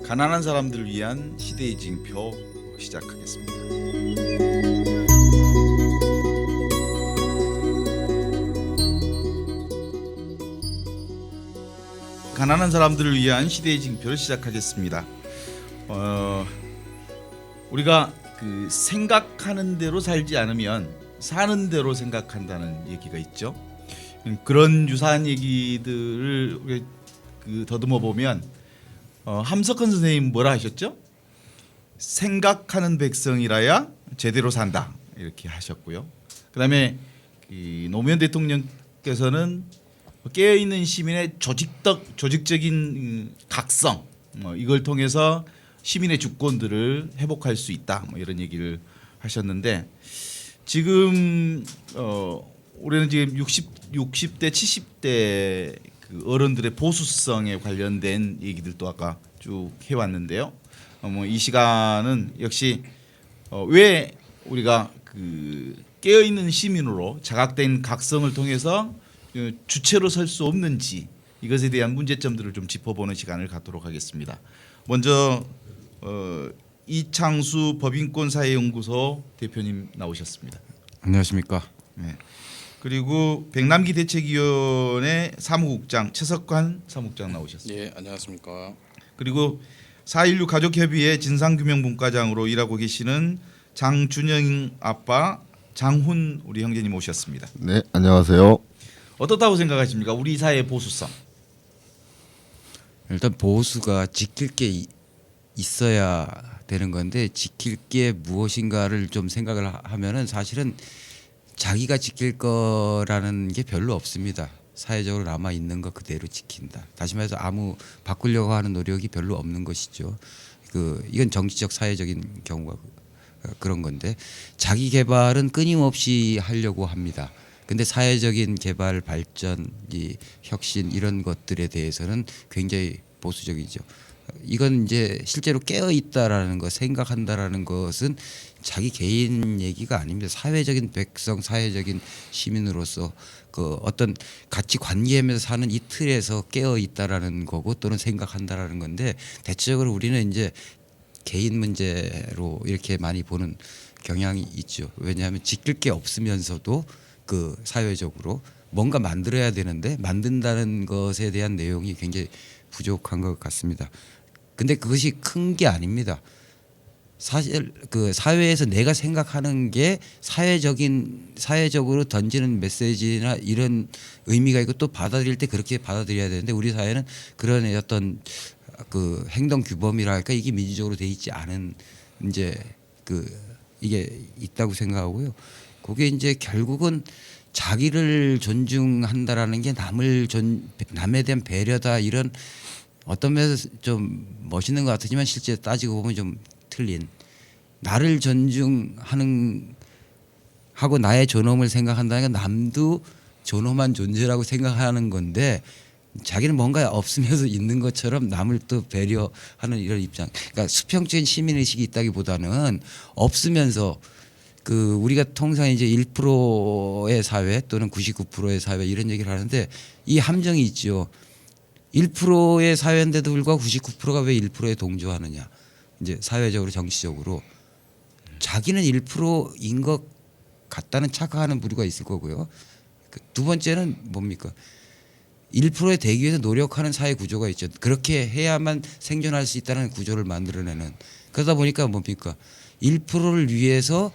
가난한 사람들을 위한 시대의 징표 시작하겠습니다. 가난한 사람들을 위한 시대의 징표를 시작하겠습니다. 우리가 생각하는 대로 살지 않으면 사는 대로 생각한다는 얘기가 있죠. 그런 유사한 얘기들을 우리 더듬어 보면 함석헌 선생님 뭐라 하셨죠? 생각하는 백성이라야 제대로 산다 이렇게 하셨고요. 그다음에 노무현 대통령께서는 깨어있는 시민의 조직적인 각성 이걸 통해서 시민의 주권들을 회복할 수 있다 이런 얘기를 하셨는데 지금 올해는 지금 60대 70대 어른들의 보수성에 관련된 얘기들도 아까 쭉 해왔는데요. 이 시간은 역시 왜 우리가 깨어있는 시민으로 자각된 각성을 통해서 주체로 설 수 없는지 이것에 대한 문제점들을 좀 짚어보는 시간을 갖도록 하겠습니다. 먼저 이창수 법인권사회연구소 대표님 나오셨습니다. 안녕하십니까. 네. 그리고 백남기 대책위원회 사무국장 최석환 사무국장 나오셨습니다. 예, 안녕하십니까. 그리고 4.16 가족협의회 진상규명분과장으로 일하고 계시는 장준영 아빠 장훈 우리 형제님 오셨습니다. 네, 안녕하세요. 어떻다고 생각하십니까? 우리 사회의 보수성. 일단 보수가 지킬 게 있어야 되는 건데 지킬 게 무엇인가를 좀 생각을 하면은 사실은 자기가 지킬 거라는 게 별로 없습니다. 사회적으로 남아 있는 거 그대로 지킨다. 다시 말해서 아무 바꾸려고 하는 노력이 별로 없는 것이죠. 이건 정치적 사회적인 경우가 그런 건데 자기 개발은 끊임없이 하려고 합니다. 근데 사회적인 개발, 발전, 혁신 이런 것들에 대해서는 굉장히 보수적이죠. 이건 이제 실제로 깨어 있다라는 것, 생각한다라는 것은 자기 개인 얘기가 아닙니다. 사회적인 백성, 사회적인 시민으로서 어떤 가치 관계하면서 사는 이 틀에서 깨어 있다라는 거고 또는 생각한다라는 건데 대체적으로 우리는 이제 개인 문제로 이렇게 많이 보는 경향이 있죠. 왜냐하면 지킬 게 없으면서도 사회적으로 뭔가 만들어야 되는데 만든다는 것에 대한 내용이 굉장히 부족한 것 같습니다. 근데 그것이 큰 게 아닙니다. 사실 사회에서 내가 생각하는 게 사회적으로 던지는 메시지나 이런 의미가 있고 또 받아들일 때 그렇게 받아들여야 되는데 우리 사회는 그런 어떤 행동 규범이랄까 이게 민주적으로 돼 있지 않은 이제 이게 있다고 생각하고요. 그게 이제 결국은 자기를 존중한다라는 게 남에 대한 배려다 이런 어떤 면에서 좀 멋있는 것 같지만 실제 따지고 보면 좀 틀린 나를 존중하는 하고 나의 존엄을 생각한다는 건 남도 존엄한 존재라고 생각하는 건데 자기는 뭔가 없으면서 있는 것처럼 남을 또 배려하는 이런 입장. 그러니까 수평적인 시민의식이 있다기보다는 없으면서 우리가 통상 이제 1%의 사회 또는 99%의 사회 이런 얘기를 하는데 이 함정이 있죠. 1%의 사회인데도 불구하고 99%가 왜 1%에 동조하느냐. 이제 사회적으로 정치적으로 자기는 1%인 것 같다는 착각하는 부류가 있을 거고요. 두 번째는 뭡니까? 1%에 되기 위해서 노력하는 사회 구조가 있죠. 그렇게 해야만 생존할 수 있다는 구조를 만들어내는. 그러다 보니까 뭡니까? 1%를 위해서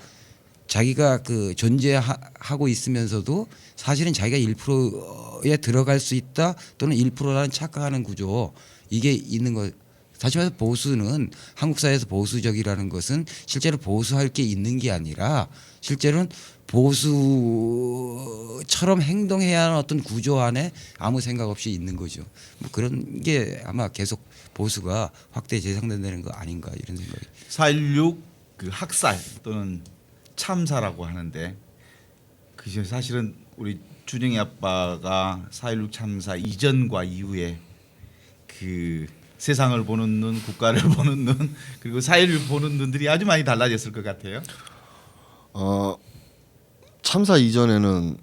자기가 존재하고 있으면서도 사실은 자기가 1%에 들어갈 수 있다 또는 1%라는 착각하는 구조 이게 있는 거. 다시 말해서 보수는 한국 사회에서 보수적이라는 것은 실제로 보수할 게 있는 게 아니라 실제로는 보수처럼 행동해야 하는 어떤 구조 안에 아무 생각 없이 있는 거죠. 그런 게 아마 계속 보수가 확대 재생된다는 거 아닌가 이런 생각이. 4.16 학살 또는 참사라고 하는데 그게 사실은 우리 준영이 아빠가 4.16 참사 이전과 이후에 세상을 보는 눈, 국가를 보는 눈 그리고 사회를 보는 눈들이 아주 많이 달라졌을 것 같아요. 참사 이전에는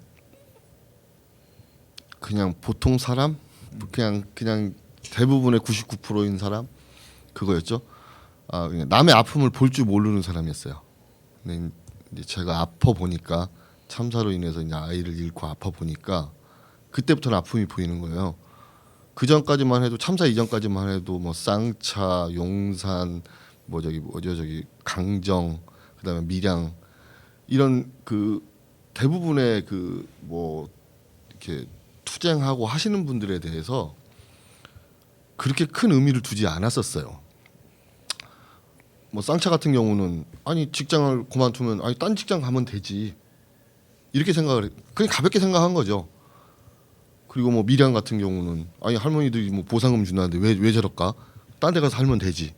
그냥 보통 사람, 그냥 대부분의 99%인 사람 그거였죠. 그냥 남의 아픔을 볼 줄 모르는 사람이었어요. 근데 이제 제가 아파 보니까 참사로 인해서 이제 아이를 잃고 아파 보니까 그때부터는 아픔이 보이는 거예요. 그 전까지만 해도 참사 이전까지만 해도 뭐 쌍차, 용산, 뭐 저기 강정, 그다음에 밀양 이런 그 대부분의 그 뭐 이렇게 투쟁하고 하시는 분들에 대해서 그렇게 큰 의미를 두지 않았었어요. 뭐 쌍차 같은 경우는 아니 직장을 그만두면 아니 딴 직장 가면 되지 이렇게 그냥 가볍게 생각한 거죠. 그리고 뭐 밀양 같은 경우는 아니 할머니들이 뭐 보상금 준다는데 왜 저럴까? 딴 데 가서 살면 되지.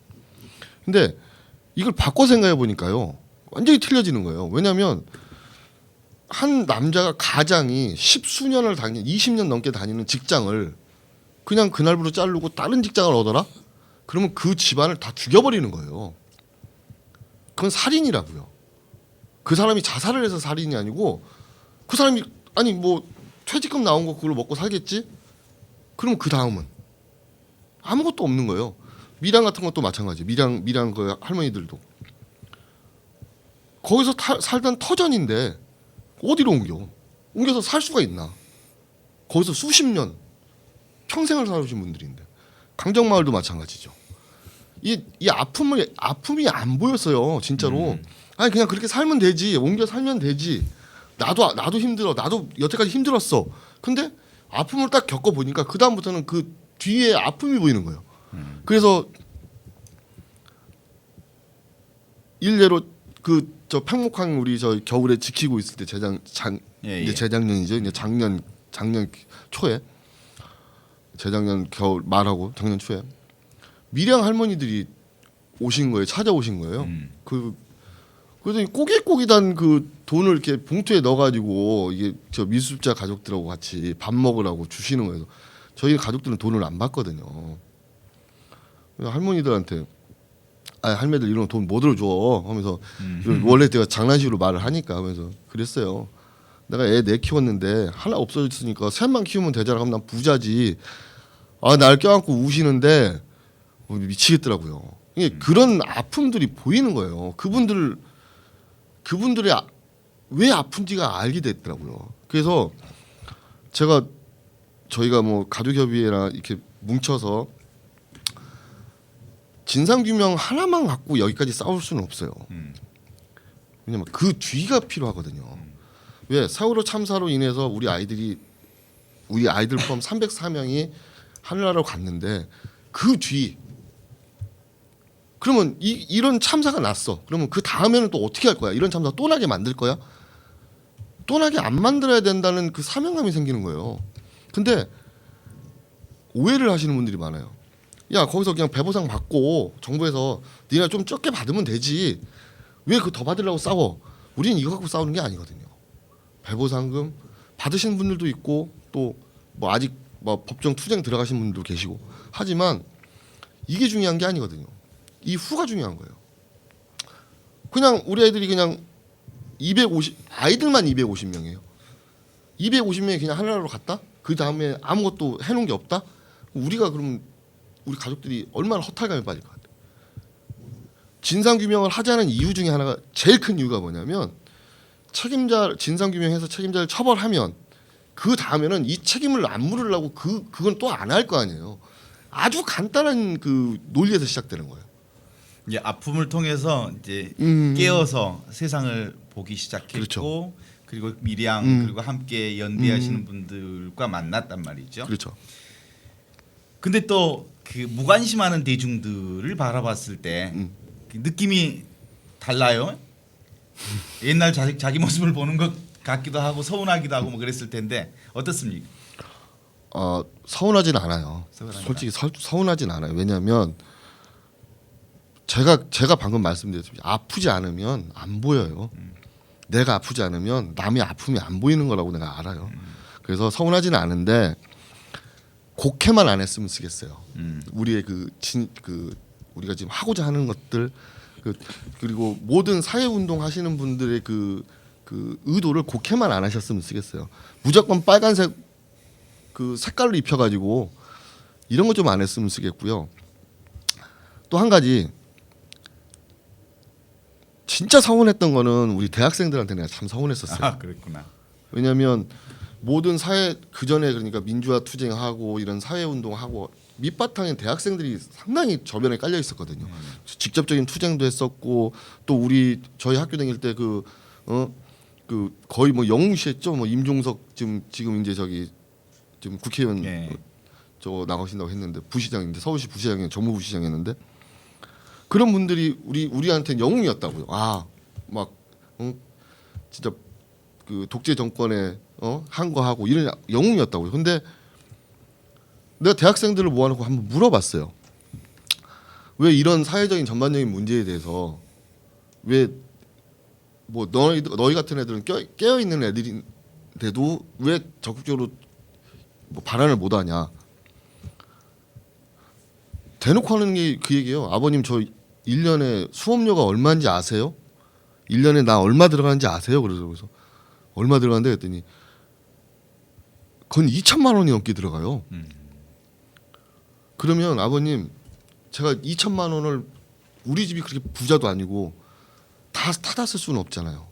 근데 이걸 바꿔 생각해 보니까요 완전히 틀려지는 거예요. 왜냐하면 한 남자가 가장이 10수년을 20년 넘게 다니는 직장을 그냥 그날부터 자르고 다른 직장을 얻어라? 그러면 그 집안을 다 죽여버리는 거예요. 그건 살인이라고요. 그 사람이 자살을 해서 살인이 아니고 그 사람이 아니 뭐 퇴직금 나온 거 그걸로 먹고 살겠지? 그럼 그 다음은 아무것도 없는 거예요. 밀양 같은 것도 마찬가지. 밀양 그 할머니들도 거기서 살던 터전인데 어디로 옮겨서 살 수가 있나? 거기서 수십 년 평생을 살아오신 분들인데 강정마을도 마찬가지죠. 이 아픔이 안 보였어요, 진짜로. 아니 그냥 그렇게 살면 되지, 옮겨 살면 되지. 나도 힘들어, 나도 여태까지 힘들었어. 근데 아픔을 딱 겪어 보니까 그 다음부터는 그 뒤에 아픔이 보이는 거예요. 그래서 일례로 그 저 팽목항 우리 저 겨울에 지키고 있을 때 이제 재작년이죠. 이제 작년 초에 재작년 겨울 말하고 작년 초에 밀양 할머니들이 오신 거예요. 찾아오신 거예요. 그래서 꼬깃꼬깃한 그 돈을 이렇게 봉투에 넣어가지고 이게 저 미수습자 가족들하고 같이 밥 먹으라고 주시는 거예요. 저희 가족들은 돈을 안 받거든요. 할머니들한테 할매들 이런 돈 뭐 들어줘 하면서 원래 내가 장난식으로 말을 하니까 하면서 그랬어요. 내가 애 키웠는데 하나 없어졌으니까 셋만 키우면 되잖아. 그럼 난 부자지. 날 껴안고 우시는데 미치겠더라고요. 이게 그런 아픔들이 보이는 거예요. 그분들의 왜 아픈지가 알게 됐더라고요. 그래서 저희가 뭐 가족협의회나 이렇게 뭉쳐서 진상규명 하나만 갖고 여기까지 싸울 수는 없어요. 왜냐면 그 뒤가 필요하거든요. 왜 세월호 참사로 인해서 우리 아이들 포함 304명이 하늘나라로 갔는데 그 뒤 그러면 이런 참사가 났어. 그러면 그 다음에는 또 어떻게 할 거야? 이런 참사 또 나게 만들 거야? 또 나게 안 만들어야 된다는 그 사명감이 생기는 거예요. 근데 오해를 하시는 분들이 많아요. 야 거기서 그냥 배보상 받고 정부에서 네가 좀 적게 받으면 되지. 왜 그거 더 받으려고 싸워? 우리는 이거 갖고 싸우는 게 아니거든요. 배보상금 받으시는 분들도 있고 또 뭐 아직 뭐 법정 투쟁 들어가신 분들도 계시고 하지만 이게 중요한 게 아니거든요. 이 후가 중요한 거예요. 그냥 우리 아이들이 그냥 아이들만 250명이에요. 250명이 그냥 하늘나라로 갔다? 그 다음에 아무것도 해놓은 게 없다? 우리가 그럼 우리 가족들이 얼마나 허탈감에 빠질 것 같아요. 진상규명을 하자는 이유 중에 하나가 제일 큰 이유가 뭐냐면 진상규명해서 책임자를 처벌하면 그 다음에는 이 책임을 안 물으려고 그건 또 안 할 거 아니에요. 아주 간단한 그 논리에서 시작되는 거예요. 이제 아픔을 통해서 이제 깨어서 세상을 보기 시작했고 그렇죠. 그리고 밀양 그리고 함께 연대하시는 분들과 만났단 말이죠. 그렇죠. 근데 또 그 무관심하는 대중들을 바라봤을 때 그 느낌이 달라요. 옛날 자기 모습을 보는 것 같기도 하고 서운하기도 하고 뭐 그랬을 텐데 어떻습니까? 서운하진 않아요. 솔직히 서운하진 않아요. 왜냐하면 제가 방금 말씀드렸습니다. 아프지 않으면 안 보여요. 내가 아프지 않으면 남의 아픔이 안 보이는 거라고 내가 알아요. 그래서 서운하지는 않은데 곡해만 안 했으면 쓰겠어요. 우리의 우리가 지금 하고자 하는 것들 그리고 모든 사회 운동 하시는 분들의 그 의도를 곡해만 안 하셨으면 쓰겠어요. 무조건 빨간색 그 색깔로 입혀가지고 이런 거 좀 안 했으면 쓰겠고요. 또 한 가지 진짜 서운했던 거는 우리 대학생들한테 내가 참 서운했었어요. 아 그랬구나. 왜냐하면 모든 사회 그 전에 그러니까 민주화 투쟁하고 이런 사회 운동하고 밑바탕에 대학생들이 상당히 저변에 깔려 있었거든요. 직접적인 투쟁도 했었고 또 우리 저희 학교 다닐 때 그 거의 뭐 영웅시했죠. 뭐 임종석 지금 이제 저기 지금 국회의원 예. 저거 나가신다고 했는데 부시장인데 서울시 부시장이 정무부시장이었는데 그런 분들이 우리한테 영웅이었다고요. 막 진짜 그 독재 정권에 항거하고 이런 영웅이었다고요. 근데 내가 대학생들을 모아놓고 한번 물어봤어요. 왜 이런 사회적인 전반적인 문제에 대해서 왜 뭐 너희 같은 애들은 깨어 있는 애들인데도 왜 적극적으로 뭐 발언을 못 하냐? 대놓고 하는 게 그 얘기예요. 아버님 저 1년에 수업료가 얼마인지 아세요? 1년에 나 얼마 들어가는지 아세요? 그래서 얼마 들어간대 그랬더니 건 2천만 원이 넘게 들어가요. 그러면 아버님 제가 2천만 원을 우리 집이 그렇게 부자도 아니고 다 타다 쓸 수는 없잖아요.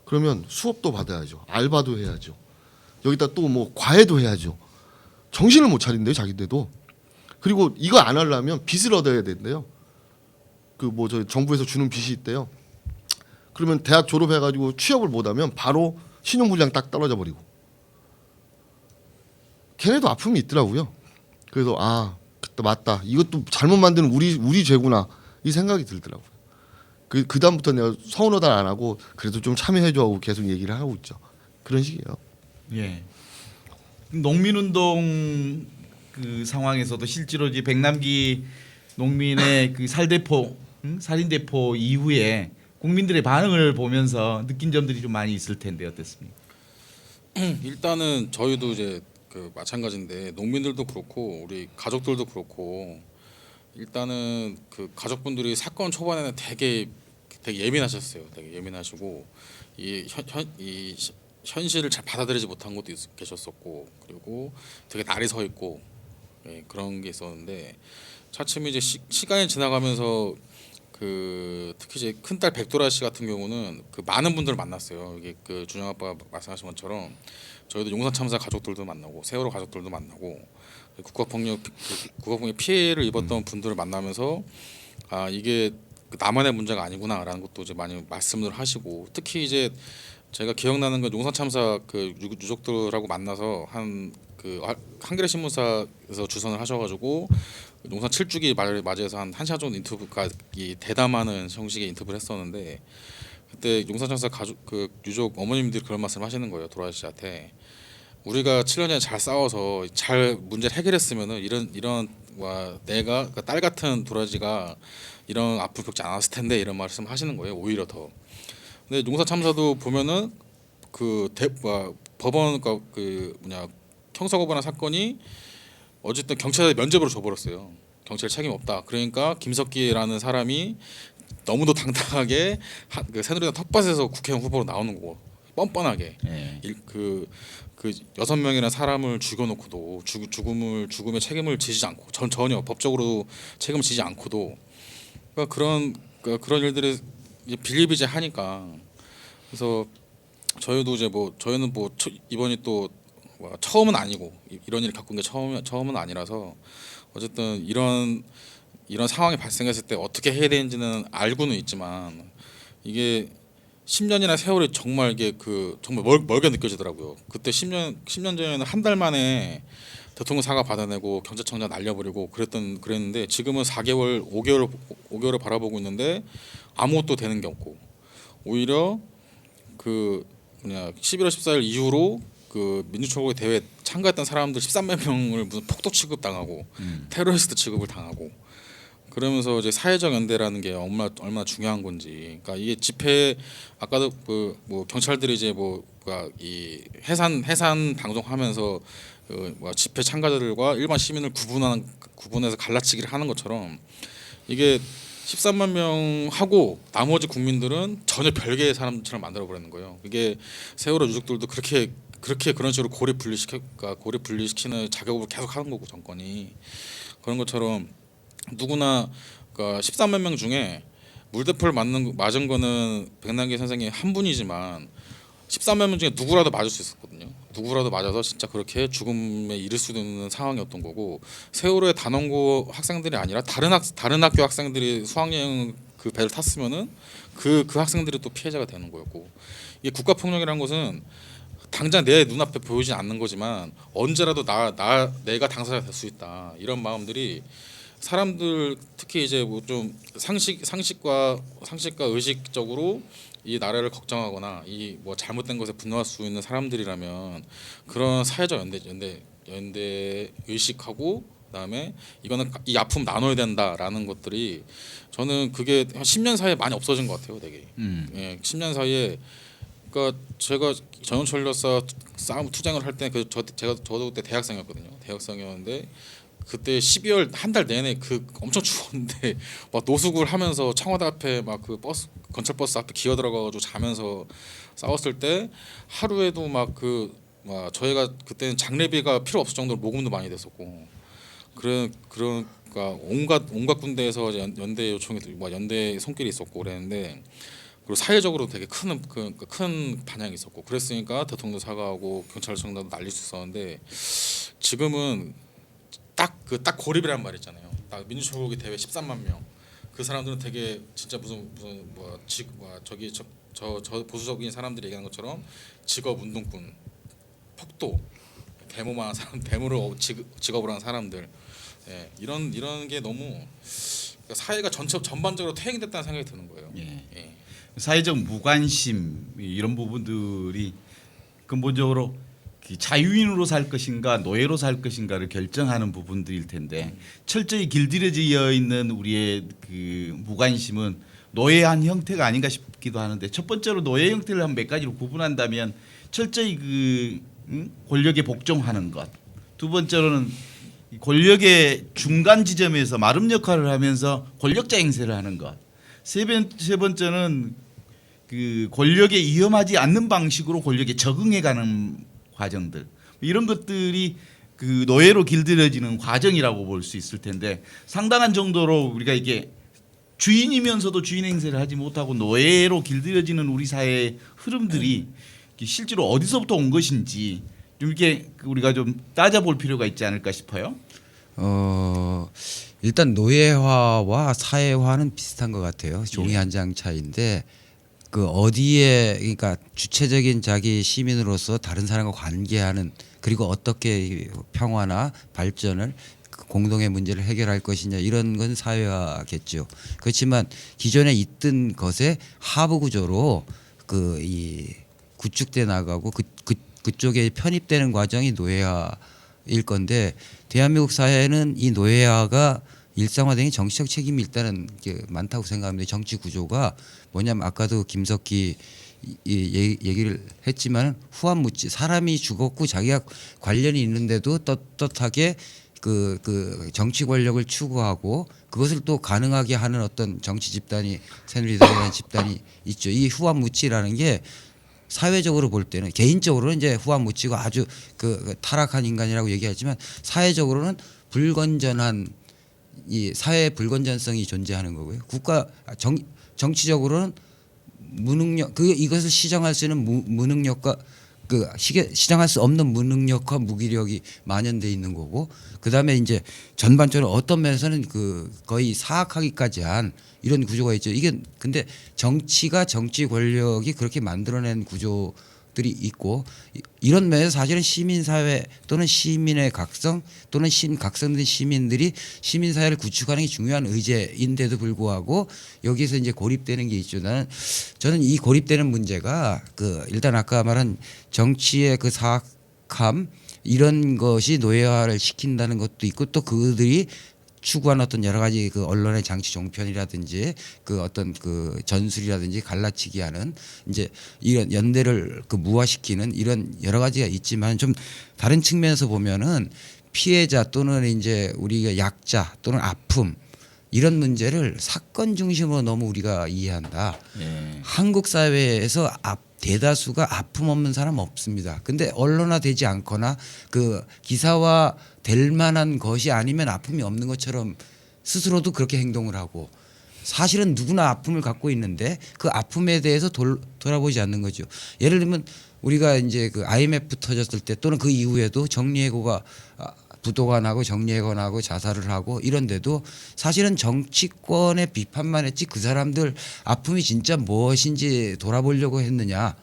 그러면 수업도 받아야죠. 알바도 해야죠. 여기다 또 뭐 과외도 해야죠. 정신을 못 차린대요 자기들도. 그리고 이거 안 하려면 빚을 얻어야 된대요. 그 뭐 저 정부에서 주는 빚이 있대요. 그러면 대학 졸업해가지고 취업을 못하면 바로 신용불량 딱 떨어져 버리고. 걔네도 아픔이 있더라고요. 그래서 그때 맞다. 이것도 잘못 만드는 우리 죄구나 이 생각이 들더라고요. 그 다음부터 내가 서운하다 안 하고 그래도 좀 참여해줘 하고 계속 얘기를 하고 있죠. 그런 식이에요. 예. 농민운동 그 상황에서도 실제로 이제 백남기 농민의 그 살인대포 이후에 국민들의 반응을 보면서 느낀 점들이 좀 많이 있을 텐데 어땠습니까? 일단은 저희도 이제 그 마찬가지인데 농민들도 그렇고 우리 가족들도 그렇고 일단은 그 가족분들이 사건 초반에는 되게 예민하셨어요. 되게 예민하시고 이 현실을 잘 받아들이지 못한 것도 계셨었고 그리고 되게 날이 서 있고 그런 게 있었는데 차츰 이제 시간이 지나가면서 그 특히 이제 큰딸 백도라 씨 같은 경우는 그 많은 분들을 만났어요. 이게 그 준영 아빠가 말씀하신 것처럼 저희도 용산 참사 가족들도 만나고 세월호 가족들도 만나고 국가폭력 피해를 입었던 분들을 만나면서 이게 나만의 문제가 아니구나라는 것도 이제 많이 말씀을 하시고 특히 이제 제가 기억나는 건 용산 참사 그 유족들하고 만나서 그 한겨레 신문사에서 주선을 하셔가지고 용산 7주기 맞이해서 한 1시간 정도 인터뷰가 대담하는 형식의 인터뷰를 했었는데 그때 용산 참사 가족 그 유족 어머님들이 그런 말씀을 하시는 거예요. 도라 씨한테 우리가 7년 전에 잘 싸워서 잘 문제를 해결했으면은 이런 내가 그러니까 딸 같은 도라지가 이런 아픔을 겪지 않았을 텐데 이런 말씀 하시는 거예요. 오히려 더. 근데 용산 참사도 보면은 법원 형사고발한 사건이 어쨌든 경찰에 면죄부로 줘버렸어요. 경찰 책임 없다. 그러니까 김석기라는 사람이 너무도 당당하게 그 새누리당 텃밭에서 국회의원 후보로 나오는 거고 뻔뻔하게 그 6명이라는 사람을 죽여놓고도 죽음의 책임을 지지 않고 전혀 법적으로 책임을 지지 않고도 그런 일들이 이제 비일비재하니까 그래서 저희도 이제 저희는 이번이 또 처음은 아니고 이런 일을 겪은 게 처음은 아니라서 어쨌든 이런 상황이 발생했을 때 어떻게 해야 되는지는 알고는 있지만 이게 10년이나 세월이 정말 이게 정말 멀게 느껴지더라고요. 그때 10년 전에는 한 달 만에 대통령 사과 받아내고 경찰청장 날려버리고 그랬는데 지금은 4개월, 5개월을 바라보고 있는데 아무것도 되는 게 없고 오히려 11월 14일 이후로 그 민주총국 대회 참가했던 사람들 13만 명을 무슨 폭도 취급당하고 테러리스트 취급을 당하고 그러면서 이제 사회적 연대라는 게 얼마나 중요한 건지. 그러니까 이게 집회 아까도 경찰들이 이제 이 해산 방송하면서 집회 참가자들과 일반 시민을 구분해서 갈라치기를 하는 것처럼 이게 13만 명 하고 나머지 국민들은 전혀 별개의 사람들처럼 만들어 버리는 거예요. 이게 세월호 유족들도 그렇게 그런 식으로 고리 분리시키는 작업을 계속 하는 거고 정권이 그런 것처럼 누구나 그러니까 13만 명 중에 물대포를 맞은 거는 백남기 선생이 한 분이지만 13만 명 중에 누구라도 맞을 수 있었거든요. 누구라도 맞아서 진짜 그렇게 죽음에 이를 수도 있는 상황이었던 거고 세월호의 단원고 학생들이 아니라 다른 학교 학생들이 수학여행 그 배를 탔으면은 그 학생들이 또 피해자가 되는 거였고 이게 국가 폭력이라는 것은 당장 내 눈앞에 보이진 않는 거지만 언제라도 내가 당사자가 될 수 있다 이런 마음들이 사람들 특히 이제 뭐 좀 상식과 의식적으로 이 나라를 걱정하거나 이 뭐 잘못된 것에 분노할 수 있는 사람들이라면 그런 사회적 연대 의식하고 그다음에 이거는 이 아픔 나눠야 된다라는 것들이 저는 그게 한 10년 사이에 많이 없어진 것 같아요, 되게. 예, 10년 사이에 그러니까 제가 전원철 열사 싸움 투쟁을 할 때 저도 그때 대학생이었거든요. 대학생이었는데 그때 12월 한 달 내내 그 엄청 추웠는데 막 노숙을 하면서 청와대 앞에 막 그 버스 건설 버스 앞에 기어 들어가가지고 자면서 싸웠을 때 하루에도 막 저희가 그때는 장례비가 필요 없을 정도로 모금도 많이 됐었고 그러니까 온갖 군대에서 연대 요청이 연대 손길이 있었고 그랬는데 그리고 사회적으로 되게 큰 반향이 있었고 그랬으니까 대통령도 사과하고 경찰청도 날릴 수 있었는데 지금은 딱 고립이란 말 있잖아요. 딱 민주초기 대회 13만 명. 그 사람들은 되게 진짜 무슨 저 보수적인 사람들이 얘기하는 것처럼 직업 운동꾼, 폭도, 데모만 하는 사람, 데모를 직업으로 하는 사람들. 예, 이런 게 너무 그러니까 사회가 전반적으로 퇴행됐다는 생각이 드는 거예요. 예. 예. 사회적 무관심 이런 부분들이 근본적으로 자유인으로 살 것인가 노예로 살 것인가를 결정하는 부분들일 텐데 철저히 길들여져 있는 우리의 그 무관심은 노예한 형태가 아닌가 싶기도 하는데 첫 번째로 노예 형태를 한 몇 가지로 구분한다면 철저히 권력에 복종하는 것, 두 번째로는 권력의 중간 지점에서 마름 역할을 하면서 권력자 행세를 하는 것, 세 번째는 그 권력에 위험하지 않는 방식으로 권력에 적응해가는 과정들, 이런 것들이 그 노예로 길들여지는 과정이라고 볼 수 있을 텐데 상당한 정도로 우리가 이게 주인이면서도 주인 행세를 하지 못하고 노예로 길들여지는 우리 사회의 흐름들이 실제로 어디서부터 온 것인지 좀 이렇게 우리가 좀 따져볼 필요가 있지 않을까 싶어요. 일단 노예화와 사회화는 비슷한 것 같아요. 종이 한 장 차이인데 그 어디에 그러니까 주체적인 자기 시민으로서 다른 사람과 관계하는 그리고 어떻게 평화나 발전을 공동의 문제를 해결할 것이냐 이런 건 사회화겠죠. 그렇지만 기존에 있던 것의 하부 구조로 이 구축돼 나가고 그쪽에 편입되는 과정이 노예화일 건데 대한민국 사회는 이 노예화가 일상화되는 정치적 책임이 일단은 많다고 생각합니다. 정치 구조가 뭐냐면 아까도 김석기 얘기를 했지만 후한무치 사람이 죽었고 자기가 관련이 있는데도 떳떳하게 그 정치 권력을 추구하고 그것을 또 가능하게 하는 어떤 정치 집단이 새누리당이라는 집단이 있죠. 이 후한무치라는 게 사회적으로 볼 때는 개인적으로는 이제 후한무치고 아주 타락한 인간이라고 얘기하지만 사회적으로는 불건전한 이 사회의 불건전성이 존재하는 거고요. 정치적으로는 무능력 이것을 시정할 수 있는 무능력과 시정할 수 없는 무능력과 무기력이 만연돼 있는 거고 그다음에 이제 전반적으로 어떤 면에서는 거의 사악하기까지 한 이런 구조가 있죠. 이게 근데 정치가 정치 권력이 그렇게 만들어낸 구조들이 있고 이런 면에서 사실은 시민사회 또는 시민의 각성 또는 각성된 시민들이 시민사회를 구축하는 게 중요한 의제인데도 불구하고 여기서 이제 고립되는 게 있죠. 저는 이 고립되는 문제가 일단 아까 말한 정치의 사악함 이런 것이 노예화를 시킨다는 것도 있고 또 그들이 추구하는 어떤 여러 가지 언론의 장치 종편이라든지 어떤 전술이라든지 갈라치기 하는 이제 이런 연대를 무화시키는 이런 여러 가지가 있지만 좀 다른 측면에서 보면은 피해자 또는 이제 우리가 약자 또는 아픔 이런 문제를 사건 중심으로 너무 우리가 이해한다. 한국 사회에서 대다수가 아픔 없는 사람 없습니다. 근데 언론화되지 않거나 기사화 될 만한 것이 아니면 아픔이 없는 것처럼 스스로도 그렇게 행동을 하고 사실은 누구나 아픔을 갖고 있는데 그 아픔에 대해서 돌아보지 않는 거죠. 예를 들면 우리가 이제 그 IMF 터졌을 때 또는 그 이후에도 정리해고가 부도가 나고 정리해고 나고 자살을 하고 이런데도 사실은 정치권의 비판만 했지 그 사람들 아픔이 진짜 무엇인지 돌아보려고 했느냐.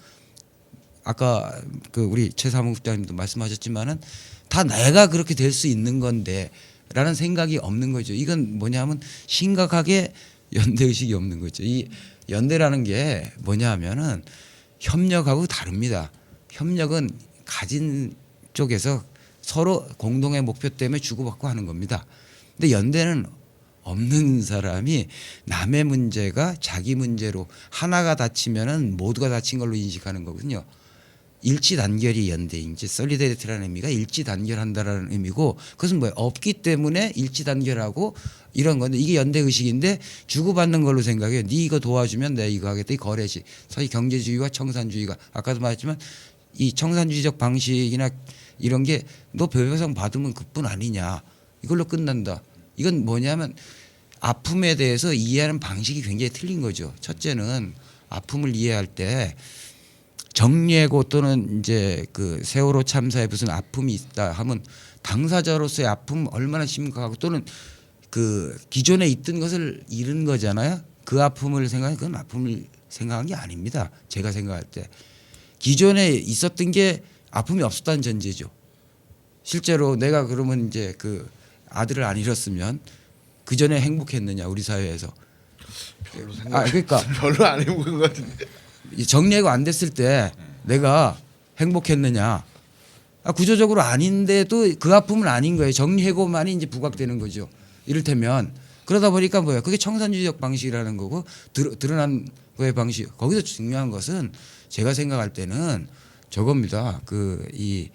아까 그 우리 최사무 국장님도 말씀하셨지만은 다 내가 그렇게 될 수 있는 건데라는 생각이 없는 거죠. 이건 뭐냐면 심각하게 연대 의식이 없는 거죠. 이 연대라는 게 뭐냐면은 협력하고 다릅니다. 협력은 가진 쪽에서 서로 공동의 목표 때문에 주고받고 하는 겁니다. 근데 연대는 없는 사람이 남의 문제가 자기 문제로 하나가 다치면은 모두가 다친 걸로 인식하는 거거든요. 일치단결이 연대인지 솔리데리티라는 의미가 일치단결한다라는 의미고 그것은 뭐예요? 없기 때문에 일치단결하고 이런 건데 이게 연대 의식인데 주고받는 걸로 생각해요. 네 이거 도와주면 내가 이거 하겠다. 이 거래식. 사실 경제주의와 청산주의가 아까도 말했지만 이 청산주의적 방식이나 이런 게 너 배배상 받으면 그뿐 아니냐. 이걸로 끝난다. 이건 뭐냐면 아픔에 대해서 이해하는 방식이 굉장히 틀린 거죠. 첫째는 아픔을 이해할 때 정리해고 또는 이제 그 세월호 참사에 무슨 아픔이 있다 하면 당사자로서의 아픔 얼마나 심각하고 또는 그 기존에 있던 것을 잃은 거잖아요. 그 아픔을 생각해 그건 아픔을 생각한 게 아닙니다. 제가 생각할 때 기존에 있었던 게 아픔이 없었다는 전제죠. 실제로 내가 그러면 이제 그 아들을 안 잃었으면 그 전에 행복했느냐 우리 사회에서. 별로 생각. 그러니까 별로 안 해본 것 같은데. 정리해고 안 됐을 때 내가 행복했느냐? 구조적으로 아닌데도 그 아픔은 아닌 거예요. 정리해고만이 이제 부각되는 거죠. 이를테면 그러다 보니까 뭐야? 그게 청산주의적 방식이라는 거고 드러난 거의 방식. 거기서 중요한 것은 제가 생각할 때는 저겁니다. 그 이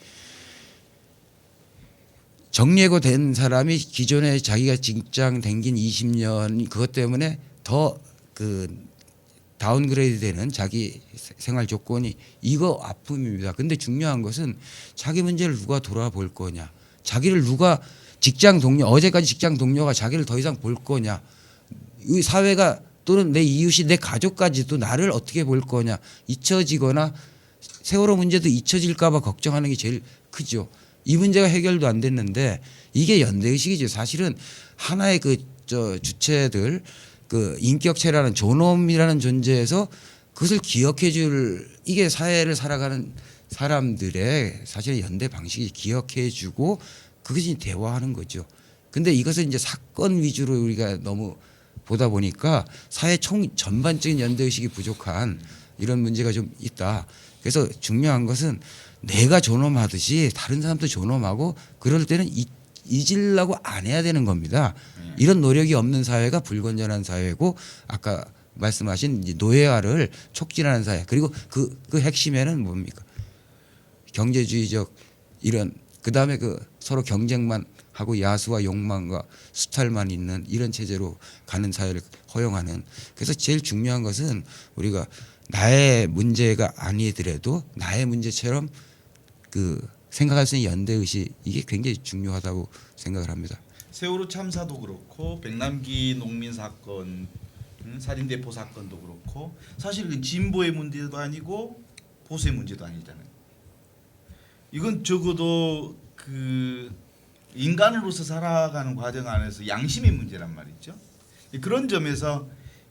정리해고 된 사람이 기존에 자기가 직장 댕긴 20년 그것 때문에 더 그 다운그레이드 되는 자기 생활 조건이 이거 아픔입니다. 근데 중요한 것은 자기 문제를 누가 돌아볼 거냐. 자기를 누가 직장 동료 어제까지 직장 동료가 자기를 더 이상 볼 거냐. 이 사회가 또는 내 이웃이 내 가족까지도 나를 어떻게 볼 거냐. 잊혀지거나 세월호 문제도 잊혀질까 봐 걱정하는 게 제일 크죠. 이 문제가 해결도 안 됐는데 이게 연대의식이죠. 사실은 하나의 그 주체들 그 인격체라는 존엄이라는 존재에서 그것을 기억해 줄 이게 사회를 살아가는 사람들의 사실 연대 방식이 기억해 주고 그것이 대화하는 거죠. 근데 이것을 이제 사건 위주로 우리가 너무 보다 보니까 사회 전반적인 연대 의식이 부족한 이런 문제가 좀 있다. 그래서 중요한 것은 내가 존엄하듯이 다른 사람도 존엄하고 그럴 때는 잊으려고 안 해야 되는 겁니다. 이런 노력이 없는 사회가 불건전한 사회고 아까 말씀하신 이제 노예화를 촉진하는 사회 그리고 그 핵심에는 뭡니까? 경제주의적 이런 그다음에 그 서로 경쟁만 하고 야수와 욕망과 수탈만 있는 이런 체제로 가는 사회를 허용하는 그래서 제일 중요한 것은 우리가 나의 문제가 아니더라도 나의 문제처럼 그 생각할 수 있는 연대 의식 이게 굉장히 중요하다고 생각을 합니다. 세월호 참사도 그렇고 백남기 농민 사건, 살인대포 사건도 그렇고 사실 진보의 문제도 아니고 보수의 문제도 아니잖아요. 이건 적어도 그 인간으로서 살아가는 과정 안에서 양심의 문제란 말이죠. 그런 점에서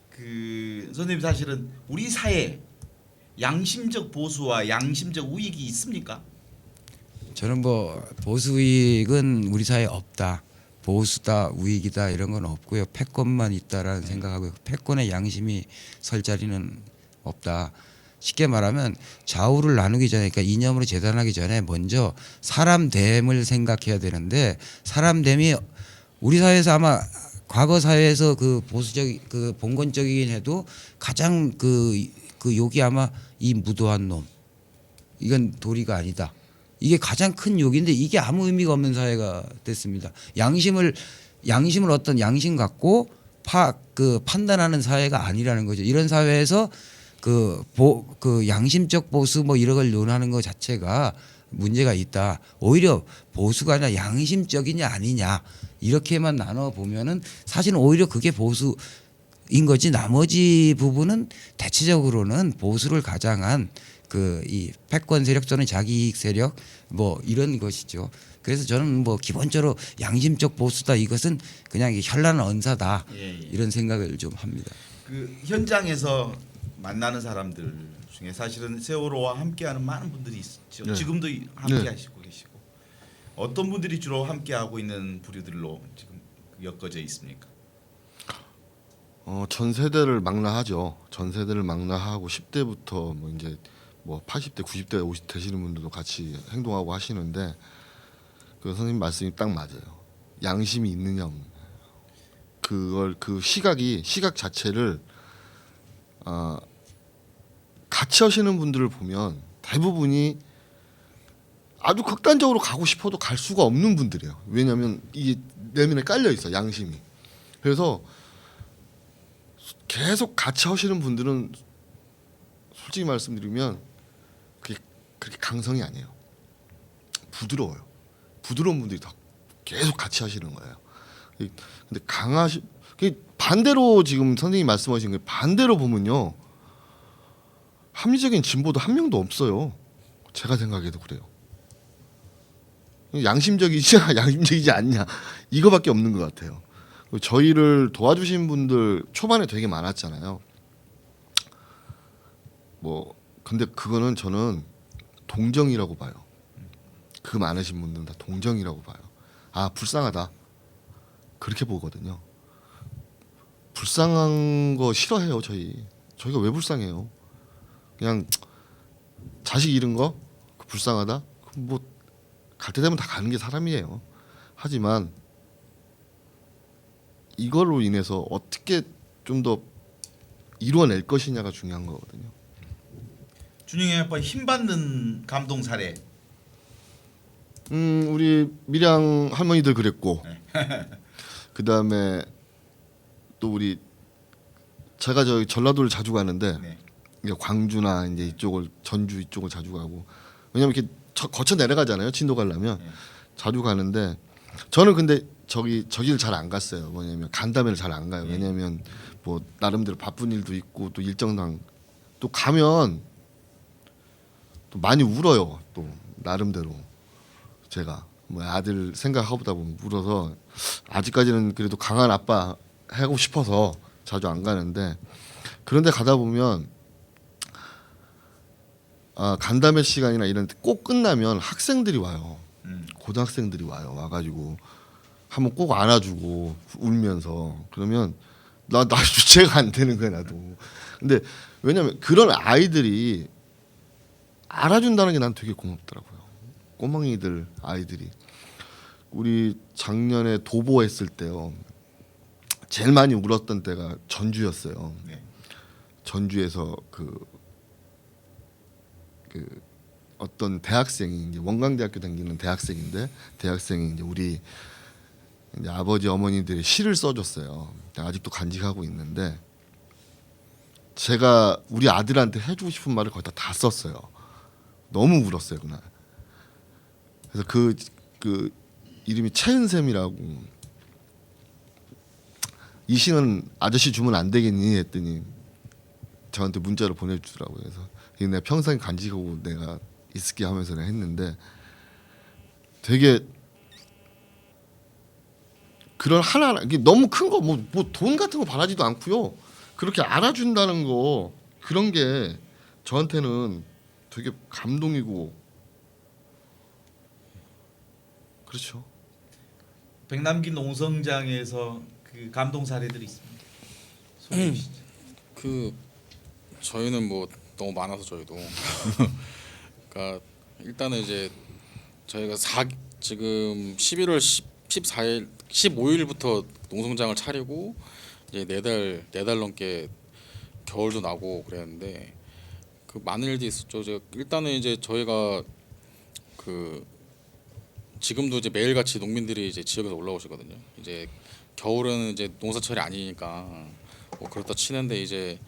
그 선생님 사실은 우리 사회 양심적 보수와 양심적 우익이 있습니까? 저는 뭐 보수 우익은 우리 사회에 없다. 보수다 우익이다 이런 건 없고요. 패권만 있다라는 생각하고 패권의 양심이 설 자리는 없다. 쉽게 말하면 좌우를 나누기 전에 그러니까 이념으로 재단하기 전에 먼저 사람됨을 생각해야 되는데 사람됨이 우리 사회에서 아마 과거 사회에서 그 보수적 그 봉건적이긴 해도 가장 그 욕이 아마 이 무도한 놈 이건 도리가 아니다. 이게 가장 큰 욕인데 이게 아무 의미가 없는 사회가 됐습니다. 양심을 어떤 양심 갖고 판단하는 사회가 아니라는 거죠. 이런 사회에서 그 양심적 보수 뭐 이런 걸 논하는 것 자체가 문제가 있다. 오히려 보수가 아니라 양심적이냐 아니냐 이렇게만 나눠 보면은 사실은 오히려 그게 보수인 거지. 나머지 부분은 대체적으로는 보수를 가장한 그 이 패권 세력 또는 자기 이익 세력 뭐 이런 것이죠. 그래서 저는 뭐 기본적으로 양심적 보수다 이것은 그냥 현란 언사다 예, 예. 이런 생각을 좀 합니다. 그 현장에서 만나는 사람들 중에 사실은 세월호와 함께하는 많은 분들이 있죠. 네. 지금도 함께하시고 계시고 어떤 분들이 주로 함께하고 있는 부류들로 지금 엮어져 있습니까? 전 세대를 망라하죠. 전 세대를 망라하고 10대부터 뭐 이제 뭐 80대, 90대, 50대 되시는 분들도 같이 행동하고 하시는데 그 선생님 말씀이 딱 맞아요. 양심이 있느냐 없느냐. 그걸 그 시각 자체를 같이 하시는 분들을 보면 대부분이 아주 극단적으로 가고 싶어도 갈 수가 없는 분들이에요. 왜냐하면 이게 내면에 깔려 있어 양심이. 그래서 계속 같이 하시는 분들은 솔직히 말씀드리면 그렇게 강성이 아니에요. 부드러워요. 부드러운 분들이 더 계속 같이 하시는 거예요. 근데 반대로 지금 선생님이 말씀하신 게 반대로 보면요. 합리적인 진보도 한 명도 없어요. 제가 생각해도 그래요. 양심적이지 않냐 이거밖에 없는 것 같아요. 저희를 도와주신 분들 초반에 되게 많았잖아요. 뭐 근데 그거는 저는 동정이라고 봐요. 그 많으신 분들은 다 동정이라고 봐요. 아 불쌍하다 그렇게 보거든요. 불쌍한 거 싫어해요. 저희가 왜 불쌍해요? 그냥 자식 잃은 거 불쌍하다. 뭐 갈 때 되면 다 가는 게 사람이에요. 하지만 이걸로 인해서 어떻게 좀 더 이루어낼 것이냐가 중요한 거거든요. 준영이 아빠 힘받는 감동 사례. 우리 밀양 할머니들 그랬고 그 다음에 또 우리 제가 저기 전라도를 자주 가는데 네. 이제 광주나 이제 이쪽을 전주 이쪽을 자주 가고 왜냐면 이렇게 거쳐 내려가잖아요. 진도 가려면 네. 자주 가는데 저는 근데 저기를 잘 안 갔어요. 뭐냐면 간담회를 잘 안 가요. 왜냐면 뭐 나름대로 바쁜 일도 있고 또 일정당 또 가면 또 많이 울어요. 또 나름대로 제가 뭐 아들 생각하다 보면 울어서 아직까지는 그래도 강한 아빠 하고 싶어서 자주 안 가는데 그런데 가다 보면 간담회 시간이나 이런 데 꼭 끝나면 학생들이 와요. 고등학생들이 와가지고 한번 꼭 안아주고 울면서 그러면 나 주체가 안 되는 거야 나도. 근데 왜냐면 그런 아이들이 알아준다는 게 난 되게 고맙더라고요. 꼬망이들 아이들이 우리 작년에 도보했을 때요. 제일 많이 울었던 때가 전주였어요. 네. 전주에서 그 어떤 대학생이 이제 원광대학교 다니는 대학생인데 대학생이 이제 우리 이제 아버지 어머니들의 시를 써줬어요. 아직도 간직하고 있는데 제가 우리 아들한테 해주고 싶은 말을 거의 다 썼어요. 너무 울었어요 그날. 그래서 그 이름이 최은샘이라고 이 시는 아저씨 주면 안 되겠니 했더니 저한테 문자로 보내주더라고요. 그래서 이게 내가 평생 간직하고 내가 있을게 하면서 내가 했는데 되게 그런 하나 이게 너무 큰 거 뭐 돈 같은 거 바라지도 않고요. 그렇게 알아준다는 거 그런 게 저한테는 되게 감동이고 그렇죠. 백남기 농성장에서 그 감동 사례들이 있습니다. 소개해 주시죠. 그 저희는 뭐 너무 많아서 저희도 그러니까 일단은 이제 저희가 지금 11월 14일 15일부터 농성장을 차리고 이제 네 달 넘게 겨울도 나고 그랬는데 그 많은 일들이 있었죠. 일단은 이제 저희가 그 지금도 이제 매일같이 농민들이 이제 지역에서 올라오시거든요. 이제 겨울은 이제 농사철이 아니니까 뭐 그렇다 치는데 이제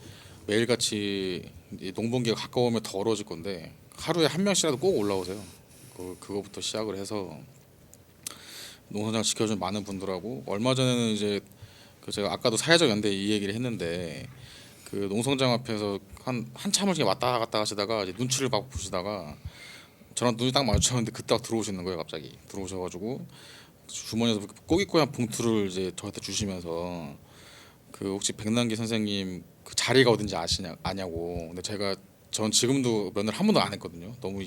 매일같이 농번기가 가까우면 더워질 건데 하루에 한 명씩이라도 꼭 올라오세요. 그거부터 시작을 해서 농성장 지켜준 많은 분들하고 얼마 전에는 이제 그 제가 아까도 사회적 연대 이 얘기를 했는데 그 농성장 앞에서 한참을 그냥 왔다 갔다 하시다가 이제 눈치를 막 보시다가 저랑 눈이 딱 마주쳤는데 그때 딱 들어오시는 거예요. 갑자기 들어오셔가지고 주머니에서 꼬깃꼬깃한 봉투를 이제 저한테 주시면서 그 혹시 백남기 선생님 그 자리가 어딘지 아냐고. 근데 전 지금도 면을 한 번도 안 했거든요. 너무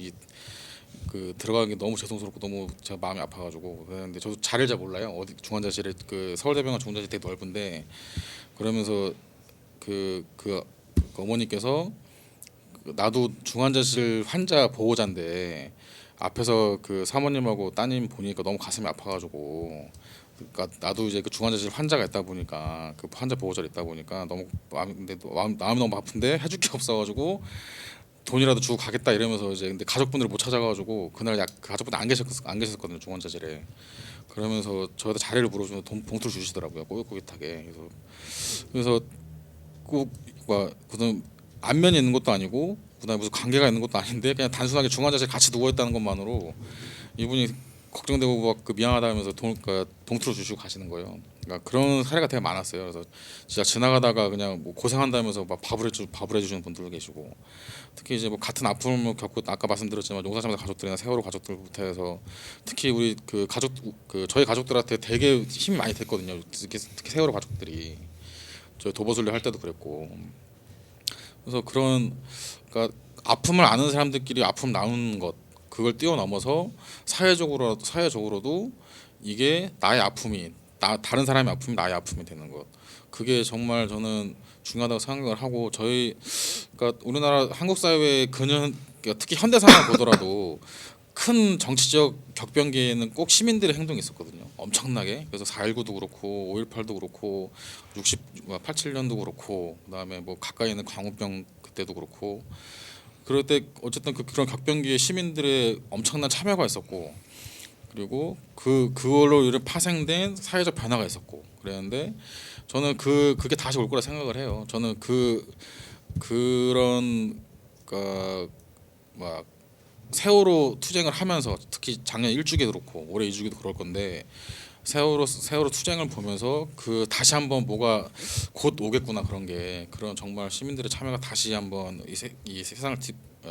그 들어가는 게 너무 죄송스럽고 너무 제가 마음이 아파가지고 그랬는데 저도 자리를 잘 몰라요. 어디 중환자실에 그 서울대병원 중환자실 되게 넓은데 그러면서 그 어머니께서 나도 중환자실 환자 보호자인데 앞에서 그 사모님하고 따님 보니까 너무 가슴이 아파가지고 그러니까 나도 이제 그 중환자실 환자가 있다 보니까 그 환자 보호자로 있다 보니까 너무 마음이 너무 아픈데 해줄 게 없어가지고 돈이라도 주고 가겠다 이러면서 이제 근데 가족분들을 못 찾아가지고 그날 가족분들 안 계셨거든요 중환자실에. 그러면서 저한테 자리를 물어주면 봉투를 주시더라고요 꼬깃꼬깃하게. 그래서 꼭 무슨 안면이 있는 것도 아니고 그다음에 무슨 관계가 있는 것도 아닌데 그냥 단순하게 중환자실에 같이 누워 있다는 것만으로 이분이 걱정되고 막 그 미안하다 하면서 봉투를 주시고 가시는 거예요. 그러니까 그런 사례가 되게 많았어요. 그래서 진짜 지나가다가 그냥 뭐 고생한다면서 막 밥을 해주시는 분들도 계시고 특히 이제 뭐 같은 아픔을 겪고 아까 말씀드렸지만 용사자매 가족들이나 세월호 가족들부터 해서 특히 우리 그 가족 저희 가족들한테 되게 힘이 많이 됐거든요. 특히 세월호 가족들이 저 도보순례 할 때도 그랬고 그래서 그러니까 아픔을 아는 사람들끼리 아픔 나누는 것 그걸 뛰어넘어서 사회적으로도 이게 나의 아픔이 다른 사람의 아픔이 나의 아픔이 되는 것 그게 정말 저는 중요하다고 생각을 하고 그러니까 우리나라 한국 사회의 그러니까 특히 현대 상황을 보더라도 큰 정치적 격변기에는 꼭 시민들의 행동이 있었거든요. 엄청나게. 그래서 4.19도 그렇고 5.18도 그렇고 87년도 그렇고 그다음에 뭐 가까이 있는 광우병 그때도 그렇고 그럴 때 어쨌든 그런 격변기에 시민들의 엄청난 참여가 있었고 그리고 그걸로 이런 파생된 사회적 변화가 있었고 그랬는데 저는 그게 다시 올 거라 생각을 해요. 저는 그런 막 세월호 투쟁을 하면서 특히 작년 1주기도 그렇고 올해 2주기도 그럴 건데 세월호 투쟁을 보면서 다시 한번 뭐가 곧 오겠구나 그런 정말 시민들의 참여가 다시 한번 이 세상을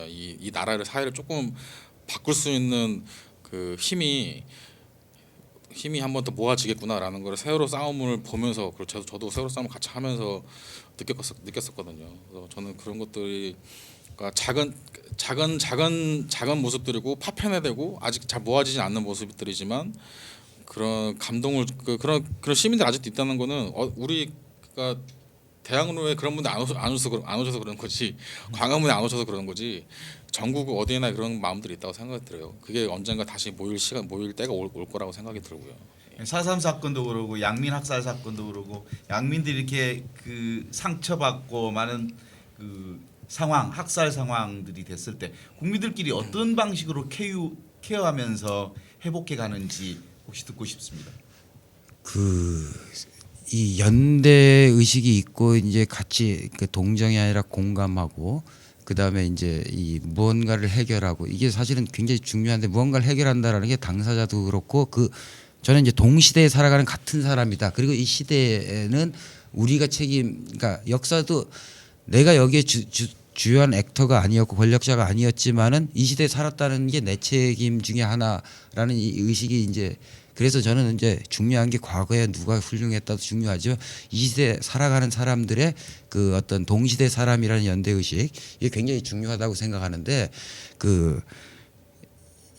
이 나라를 사회를 조금 바꿀 수 있는 그 힘이 한번 더 모아지겠구나라는 걸 세월호 싸움을 보면서 그리고 저도 세월호 싸움을 같이 하면서 느꼈었거든요. 그래서 저는 그런 것들이 그러니까 작은 모습들이고 파편화되고 아직 잘 모아지지 않는 모습들이지만 그런 감동을 그런 시민들 아직도 있다는 거는 우리가 대학로에 그런 분들 안 오셔서 그런 거지 광화문에 안 오셔서 그런 거지 전국 어디에나 그런 마음들이 있다고 생각이 들어요. 그게 언젠가 다시 모일 때가 올 거라고 생각이 들고요. 4.3 사건도 그러고 양민 학살 사건도 그러고 양민들이 이렇게 그 상처받고 많은 그 상황 학살 상황들이 됐을 때 국민들끼리 어떤 방식으로 케어하면서 회복해 가는지 혹시 듣고 싶습니다. 이 연대 의식이 있고 이제 같이 그 동정이 아니라 공감하고 그다음에 이제 이 무언가를 해결하고 이게 사실은 굉장히 중요한데 무언가를 해결한다라는 게 당사자도 그렇고 저는 이제 동시대에 살아가는 같은 사람이다. 그리고 이 시대에는 우리가 그러니까 역사도 내가 여기에 주요한 액터가 아니었고 권력자가 아니었지만은 이 시대에 살았다는 게 내 책임 중에 하나라는 이 의식이 이제 그래서 저는 이제 중요한 게 과거에 누가 훌륭했다도 중요하지만 이 시대에 살아가는 사람들의 그 어떤 동시대 사람이라는 연대 의식 이게 굉장히 중요하다고 생각하는데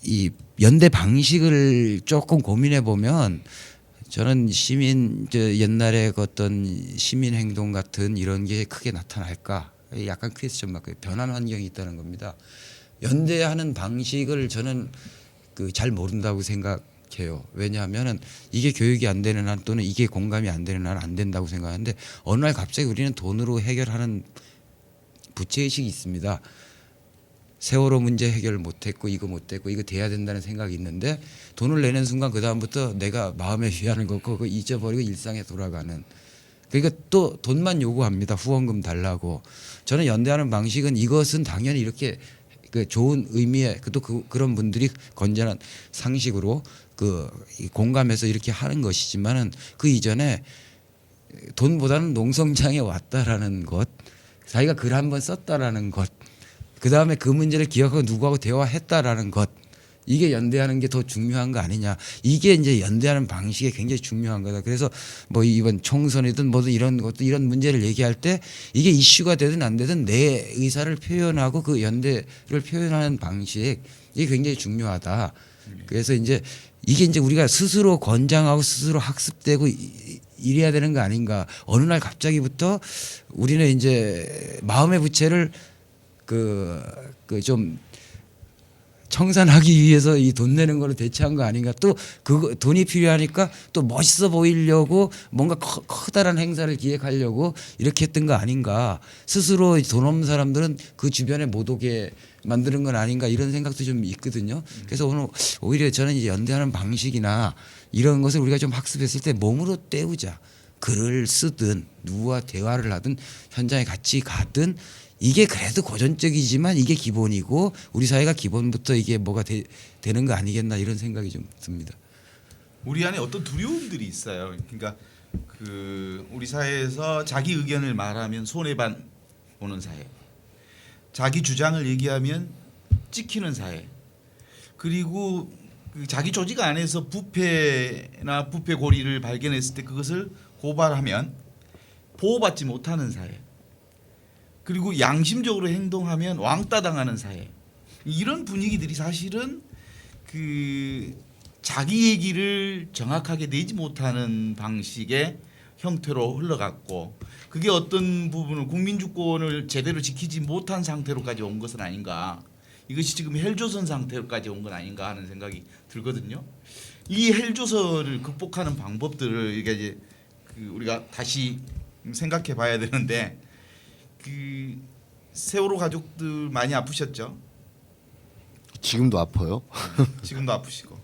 이 연대 방식을 조금 고민해 보면 저는 옛날에 그 어떤 시민 행동 같은 이런 게 크게 나타날까 약간 퀘스천 마크 변한 환경이 있다는 겁니다. 연대하는 방식을 저는 잘 모른다고 생각해요. 왜냐하면은 이게 교육이 안 되는 한 또는 이게 공감이 안 되는 한 안 된다고 생각하는데 어느 날 갑자기 우리는 돈으로 해결하는 부채의식이 있습니다. 세월호 문제 해결을 못했고 이거 못했고 이거 돼야 된다는 생각이 있는데 돈을 내는 순간 그 다음부터 내가 마음의 위안을 걷고 그거 잊어버리고 일상에 돌아가는 그러니까 또 돈만 요구합니다. 후원금 달라고. 저는 연대하는 방식은 이것은 당연히 이렇게 그 좋은 의미의 그런 분들이 건전한 상식으로 이 공감해서 이렇게 하는 것이지만은 그 이전에 돈보다는 농성장에 왔다라는 것, 자기가 글 한 번 썼다라는 것, 그 다음에 그 문제를 기억하고 누구하고 대화했다라는 것, 이게 연대하는 게 더 중요한 거 아니냐. 이게 이제 연대하는 방식이 굉장히 중요한 거다. 그래서 뭐 이번 총선이든 뭐든 이런 것도 이런 문제를 얘기할 때 이게 이슈가 되든 안 되든 내 의사를 표현하고 그 연대를 표현하는 방식, 이게 굉장히 중요하다. 그래서 이제 이게 이제 우리가 스스로 권장하고 스스로 학습되고 이래야 되는 거 아닌가. 어느 날 갑자기부터 우리는 이제 마음의 부채를 좀 청산하기 위해서 이 돈 내는 거를 대체한 거 아닌가. 또 그 돈이 필요하니까 또 멋있어 보이려고 뭔가 커다란 행사를 기획하려고 이렇게 했던 거 아닌가. 스스로 돈 없는 사람들은 그 주변에 못 오게 만드는 건 아닌가, 이런 생각도 좀 있거든요. 그래서 오늘 오히려 저는 이제 연대하는 방식이나 이런 것을 우리가 좀 학습했을 때 몸으로 때우자. 글을 쓰든 누구와 대화를 하든 현장에 같이 가든 이게 그래도 고전적이지만 이게 기본이고 우리 사회가 기본부터 이게 뭐가 되는 거 아니겠나, 이런 생각이 좀 듭니다. 우리 안에 어떤 두려움들이 있어요. 그러니까 우리 사회에서 자기 의견을 말하면 손해반 보는 사회, 자기 주장을 얘기하면 찍히는 사회, 그리고 자기 조직 안에서 부패나 부패 고리를 발견했을 때 그것을 고발하면 보호받지 못하는 사회, 그리고 양심적으로 행동하면 왕따 당하는 사회, 이런 분위기들이 사실은 자기 얘기를 정확하게 내지 못하는 방식의 형태로 흘러갔고, 그게 어떤 부분을 국민주권을 제대로 지키지 못한 상태로까지 온 것은 아닌가, 이것이 지금 헬조선 상태로까지 온 건 아닌가 하는 생각이 들거든요. 이 헬조선을 극복하는 방법들을 이제 우리가 다시 생각해 봐야 되는데, 세월호 가족들 많이 아프셨죠? 지금도 아파요. 지금도 아프시고.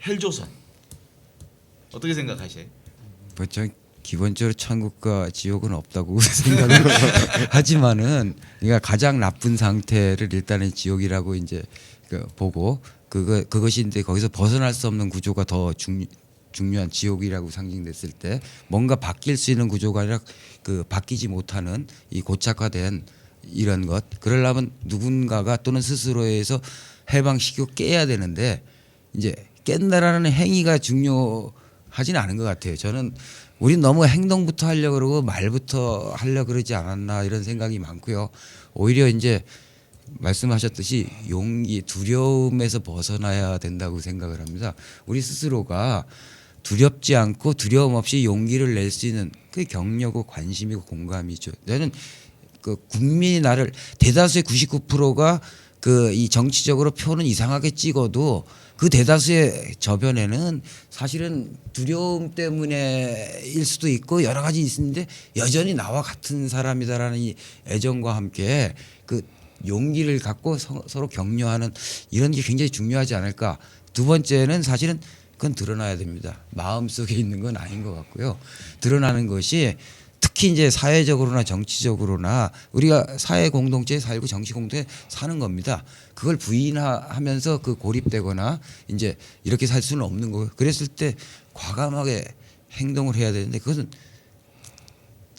헬조선 어떻게 생각하세요? 저 기본적으로 천국과 지옥은 없다고 생각을 하지만은, 그러니까 가장 나쁜 상태를 일단은 지옥이라고 이제 보고, 그것이 이제 거기서 벗어날 수 없는 구조가 더 중요한 지옥이라고 상징됐을 때, 뭔가 바뀔 수 있는 구조가 아니라 바뀌지 못하는 이 고착화된 이런 것, 그러려면 누군가가 또는 스스로에서 해방시키고 깨야 되는데, 이제 깬다라는 행위가 중요하지는 않은 것 같아요. 저는 우린 너무 행동부터 하려고 그러고 말부터 하려고 그러지 않았나, 이런 생각이 많고요. 오히려 이제 말씀하셨듯이 용기, 두려움에서 벗어나야 된다고 생각을 합니다. 우리 스스로가 두렵지 않고 두려움 없이 용기를 낼 수 있는 그 격려고 관심이고 공감이죠. 저는 국민이 나를, 대다수의 99%가 이 정치적으로 표는 이상하게 찍어도 그 대다수의 저변에는 사실은 두려움 때문에일 수도 있고 여러 가지 있는데, 여전히 나와 같은 사람이다라는 이 애정과 함께 용기를 갖고 서로 격려하는 이런 게 굉장히 중요하지 않을까. 두 번째는 사실은 그건 드러나야 됩니다. 마음속에 있는 건 아닌 것 같고요. 드러나는 것이 특히 이제 사회적으로나 정치적으로나 우리가 사회 공동체에 살고 정치 공동체에 사는 겁니다. 그걸 부인하면서 고립되거나 이제 이렇게 살 수는 없는 거고요. 그랬을 때 과감하게 행동을 해야 되는데, 그것은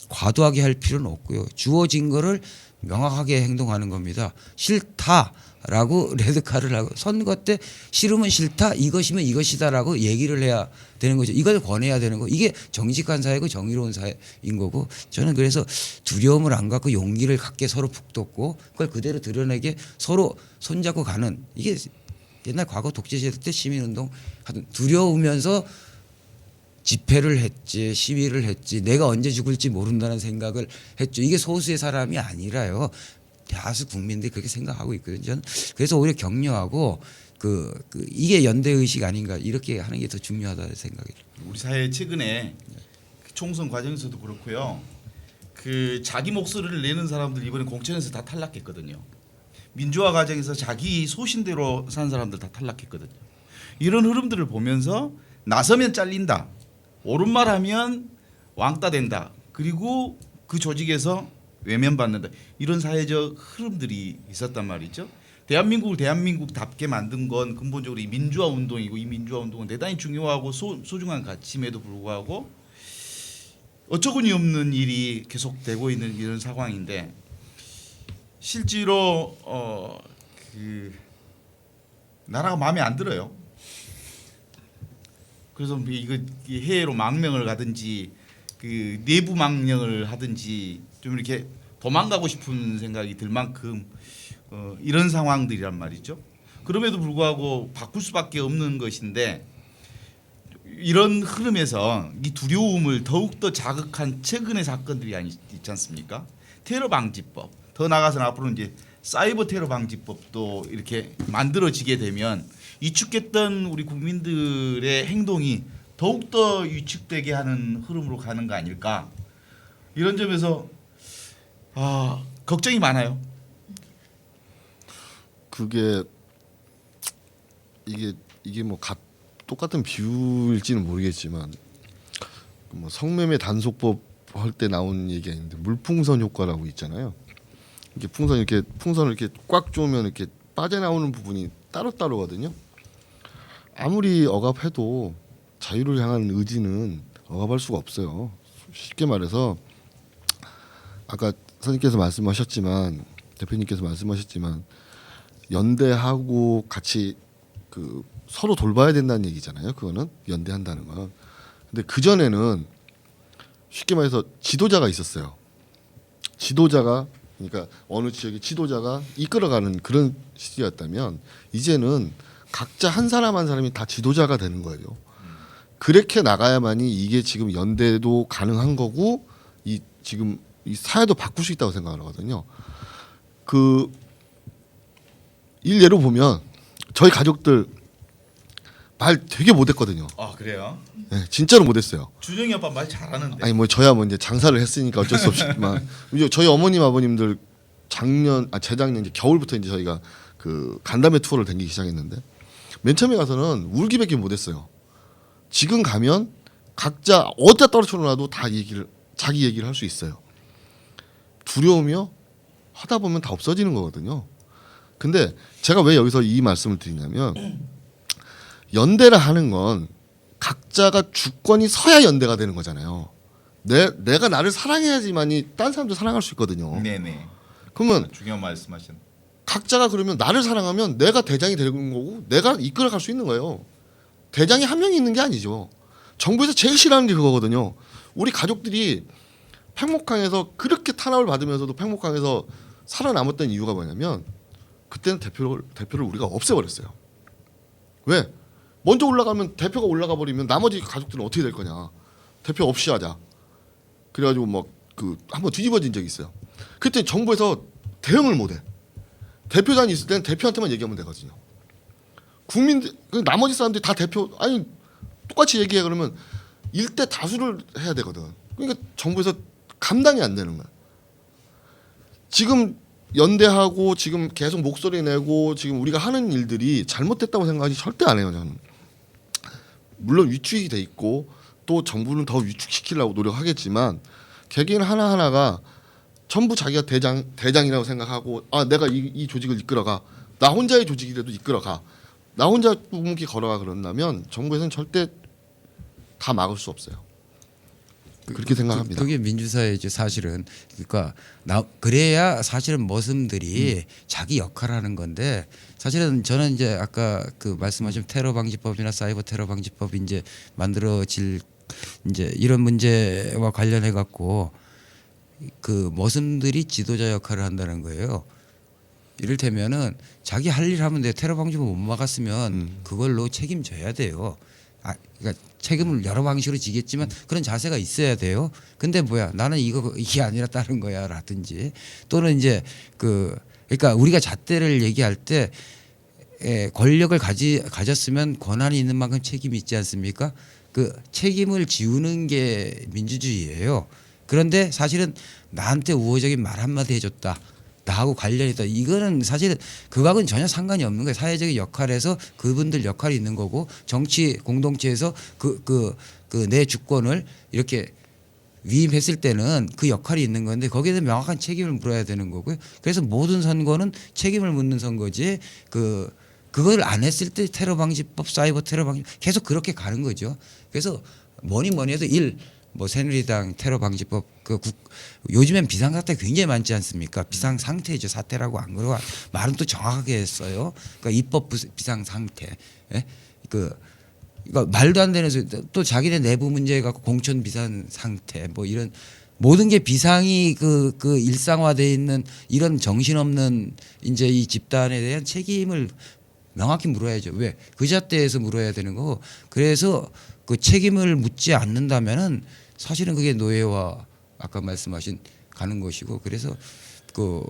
과도하게 할 필요는 없고요. 주어진 거를 명확하게 행동하는 겁니다. 싫다라고 레드카를 하고, 선거 때 싫으면 싫다, 이것이면 이것이다라고 얘기를 해야 되는 거죠. 이걸 권해야 되는 거. 이게 정직한 사회고 정의로운 사회인 거고, 저는 그래서 두려움을 안 갖고 용기를 갖게 서로 북돋고 그걸 그대로 드러내게 서로 손잡고 가는, 이게 옛날 과거 독재시대 때 시민운동 하던, 두려우면서 집회를 했지, 시위를 했지, 내가 언제 죽을지 모른다는 생각을 했죠. 이게 소수의 사람이 아니라요, 다수 국민들이 그렇게 생각하고 있거든요. 저는 그래서 오히려 격려하고 이게 연대 의식 아닌가, 이렇게 하는 게 더 중요하다는 생각이 들어요. 우리 사회 최근에 총선 과정에서도 그렇고요. 자기 목소리를 내는 사람들 이번에 공천에서 다 탈락했거든요. 민주화 과정에서 자기 소신대로 산 사람들 다 탈락했거든요. 이런 흐름들을 보면서 나서면 잘린다, 옳은 말 하면 왕따 된다, 그리고 그 조직에서 외면받는다 이런 사회적 흐름들이 있었단 말이죠. 대한민국을 대한민국답게 만든 건 근본적으로 이 민주화 운동이고 이 민주화 운동은 대단히 중요하고 소중한 가치임에도 불구하고 어처구니 없는 일이 계속되고 있는 이런 상황인데 실제로 그 나라가 마음에 안 들어요. 그래서 뭐 이거 해외로 망명을 가든지 그 내부 망명을 하든지 좀 이렇게 도망가고 싶은 생각이 들 만큼 이런 상황들이란 말이죠. 그럼에도 불구하고 바꿀 수밖에 없는 것인데 이런 흐름에서 이 두려움을 더욱더 자극한 최근의 사건들이 있지 않습니까? 테러 방지법, 더 나아가서는 앞으로 이제 사이버 테러 방지법도 이렇게 만들어지게 되면 위축했던 우리 국민들의 행동이 더욱더 위축되게 하는 흐름으로 가는 거 아닐까? 이런 점에서 걱정이 많아요. 그게 이게 뭐 똑같은 비유일지는 모르겠지만 뭐 성매매 단속법 할 때 나온 얘기가 있는데 물풍선 효과라고 있잖아요. 이게 풍선을 이렇게 꽉 조으면 이렇게 빠져나오는 부분이 따로따로거든요. 아무리 억압해도 자유를 향한 의지는 억압할 수가 없어요. 쉽게 말해서 아까 선생님께서 말씀하셨지만 대표님께서 말씀하셨지만 연대하고 같이 그 서로 돌봐야 된다는 얘기잖아요. 그거는 연대한다는 건. 근데 그 전에는 쉽게 말해서 지도자가 있었어요. 지도자가 그러니까 어느 지역의 지도자가 이끌어가는 그런 시기였다면 이제는 각자 한 사람 한 사람이 다 지도자가 되는 거예요. 그렇게 나가야만이 이게 지금 연대도 가능한 거고 이 지금 이 사회도 바꿀 수 있다고 생각을 하거든요. 그 일례로 보면 저희 가족들 말 되게 못했거든요. 아 그래요? 네, 진짜로 못했어요. 준영이 아빠 말 잘하는데. 아니 뭐 저야 뭐 이제 장사를 했으니까 어쩔 수 없지만 이제 저희 어머님 아버님들 재작년 이제 겨울부터 이제 저희가 그 간담회 투어를 다니기 시작했는데 맨 처음에 가서는 울기밖에 못했어요. 지금 가면 각자 어디다 떨어져놔도 다 자기 얘기를 할 수 있어요. 두려우며 하다 보면 다 없어지는 거거든요. 근데 제가 왜 여기서 이 말씀을 드리냐면 연대를 하는 건 각자가 주권이 서야 연대가 되는 거잖아요. 내가 나를 사랑해야지만이 딴 사람도 사랑할 수 있거든요. 네네. 그러면 중요한 말씀하신. 각자가 그러면 나를 사랑하면 내가 대장이 되는 거고 내가 이끌어갈 수 있는 거예요. 대장이 한 명이 있는 게 아니죠. 정부에서 제일 싫어하는 게 그거거든요. 우리 가족들이 팽목항에서 그렇게 탄압을 받으면서도 팽목항에서 살아남았던 이유가 뭐냐면 그때는 대표를 우리가 없애버렸어요. 왜? 먼저 올라가면 대표가 올라가 버리면 나머지 가족들은 어떻게 될 거냐. 대표 없이 하자. 그래가지고 뭐 그 한번 뒤집어진 적이 있어요. 그때 정부에서 대응을 못해. 대표단이 있을 때는 대표한테만 얘기하면 되거든요. 국민들 나머지 사람들이 다 대표 아니 똑같이 얘기해 그러면 일대 다수를 해야 되거든. 그러니까 정부에서 감당이 안 되는 거야. 지금 연대하고 지금 계속 목소리 내고 지금 우리가 하는 일들이 잘못됐다고 생각하지 절대 안 해요. 저는 물론 위축이 돼 있고 또 정부는 더 위축시키려고 노력하겠지만 개개인 하나하나가 전부 자기가 대장이라고 생각하고 내가 이 조직을 이끌어가 나 혼자의 조직이라도 이끌어가 나 혼자 묵묵히 걸어가 그런다면 정부에서는 절대 다 막을 수 없어요. 그렇게 생각합니다. 그게 민주사회죠 사실은. 그러니까 그래야 사실은 머슴들이 자기 역할을 하는 건데 사실은 저는 이제 아까 그 말씀하신 테러 방지법이나 사이버 테러 방지법이 이제 만들어질 이제 이런 문제와 관련해 갖고 그 머슴들이 지도자 역할을 한다는 거예요. 이를테면은 자기 할 일 하면 돼. 테러 방지법 못 막았으면 그걸로 책임져야 돼요. 그러니까 책임을 여러 방식으로 지겠지만 그런 자세가 있어야 돼요. 근데 뭐야 나는 이게 아니라 다른 거야라든지 또는 이제 그러니까 우리가 잣대를 얘기할 때 권력을 가졌으면 권한이 있는 만큼 책임이 있지 않습니까? 그 책임을 지우는 게 민주주의예요. 그런데 사실은 나한테 우호적인 말 한마디 해줬다. 나하고 관련이 있다. 이거는 사실은 그거하고는 전혀 상관이 없는 거예요. 사회적인 역할에서 그분들 역할이 있는 거고 정치 공동체에서 내 주권을 이렇게 위임했을 때는 그 역할이 있는 건데 거기에 대한 명확한 책임을 물어야 되는 거고요. 그래서 모든 선거는 책임을 묻는 선거지 그걸 안 했을 때 테러 방지법, 사이버 테러 방지 계속 그렇게 가는 거죠. 그래서 뭐니 해도 새누리당 테러 방지법 요즘엔 비상사태 굉장히 많지 않습니까? 비상상태죠. 사태라고 안 그러고 말은 또 정확하게 했어요. 그러니까 입법 비상상태. 예? 그러니까 말도 안 되는 소리 또 자기네 내부 문제 갖고 공천 비상 상태 이런 모든 게 비상이 그 일상화돼 있는 이런 정신없는 이제 이 집단에 대한 책임을 명확히 물어야죠. 왜? 그 잣대에서 물어야 되는 거고 그래서 그 책임을 묻지 않는다면은 사실은 그게 노예와 아까 말씀하신 가는 것이고 그래서 그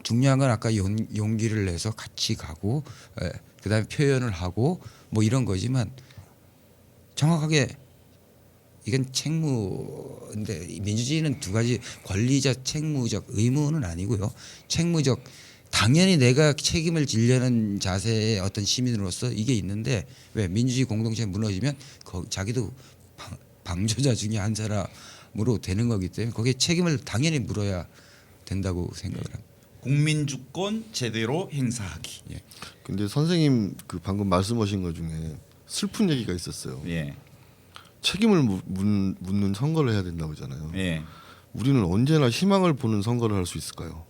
중요한 건 아까 용기를 내서 같이 가고 그다음에 표현을 하고 이런 거지만 정확하게 이건 책무인데 민주주의는 두 가지 권리적 책무적 의무는 아니고요. 책무적 당연히 내가 책임을 지려는 자세의 어떤 시민으로서 이게 있는데 왜 민주주의 공동체가 무너지면 자기도 방조자 중에 한 사람으로 되는 거기 때문에 거기에 책임을 당연히 물어야 된다고 생각을 합니다. 국민주권 제대로 행사하기. 예. 근데 선생님 그 방금 말씀하신 것 중에 슬픈 얘기가 있었어요. 예. 책임을 묻는 선거를 해야 된다고 하잖아요. 예. 우리는 언제나 희망을 보는 선거를 할 수 있을까요?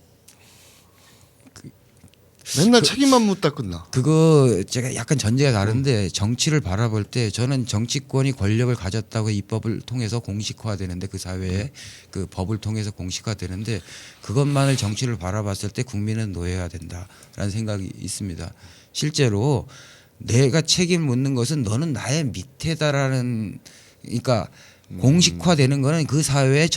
맨날 책임만 묻다 끝나. 그거 제가 약간 전제가 다른데 정치를 바라볼 때 저는 정치권이 권력을 가졌다고 입법을 통해서 공식화되는데 그 사회에 그 법을 통해서 공식화되는데 그것만을 정치를 바라봤을 때 국민은 노예가 된다라는 생각이 있습니다. 실제로 내가 책임 묻는 것은 너는 나의 밑에다라는 그러니까 공식화되는 거는 그 사회의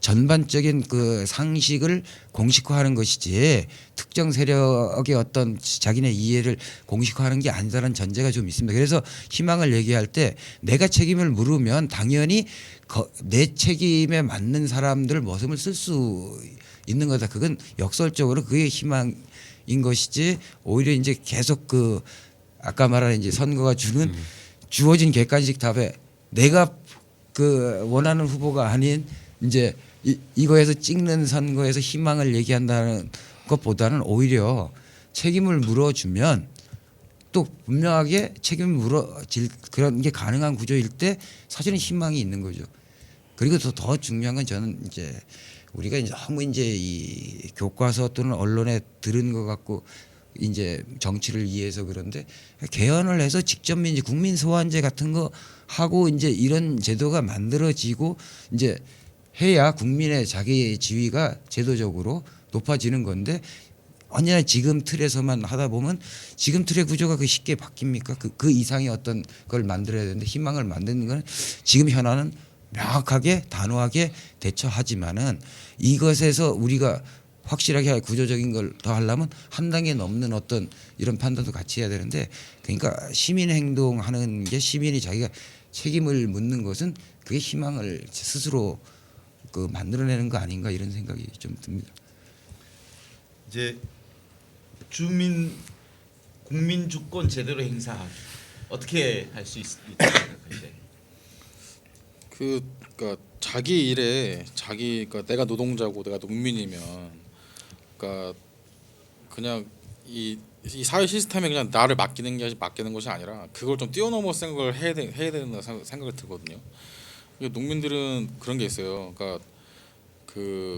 전반적인 그 상식을 공식화하는 것이지 특정 세력의 어떤 자기네 이해를 공식화하는 게 아니다라는 전제가 좀 있습니다. 그래서 희망을 얘기할 때 내가 책임을 물으면 당연히 내 책임에 맞는 사람들 모습을 쓸 수 있는 거다. 그건 역설적으로 그게 희망인 것이지 오히려 이제 계속 아까 말한 이제 선거가 주는 주어진 객관식 답에 내가 원하는 후보가 아닌 이제 이거에서 찍는 선거에서 희망을 얘기한다는 것보다는 오히려 책임을 물어주면 또 분명하게 책임을 물어질 그런 게 가능한 구조일 때 사실은 희망이 있는 거죠. 그리고 더 중요한 건 저는 이제 우리가 이제 너무 이제 이 교과서 또는 언론에 들은 것 같고 이제 정치를 이해해서 그런데 개헌을 해서 직접 민주 국민 소환제 같은 거 하고 이제 이런 제도가 만들어지고 이제 해야 국민의 자기 지위가 제도적으로 높아지는 건데 언제나 지금 틀에서만 하다 보면 지금 틀의 구조가 쉽게 바뀝니까? 그 이상의 어떤 걸 만들어야 되는데 희망을 만드는 건 지금 현안은 명확하게 단호하게 대처하지만은 이것에서 우리가 확실하게 구조적인 걸 더 하려면 한 단계 넘는 어떤 이런 판단도 같이 해야 되는데 그러니까 시민 행동하는 게 시민이 자기가 책임을 묻는 것은 그게 희망을 스스로 만들어내는 거 아닌가 이런 생각이 좀 듭니다. 이제 국민 주권 제대로 행사하기 어떻게 할 수 있다고 생각하세요? 그러니까 자기 일에 그러니까 내가 노동자고 내가 농민이면 그러니까 그냥 이 사회 시스템에 그냥 나를 맡기는 것이 아니라 그걸 좀 뛰어넘어 생각을 해야 된다 생각을 들거든요. 농민들은 그런 게 있어요. 그러니까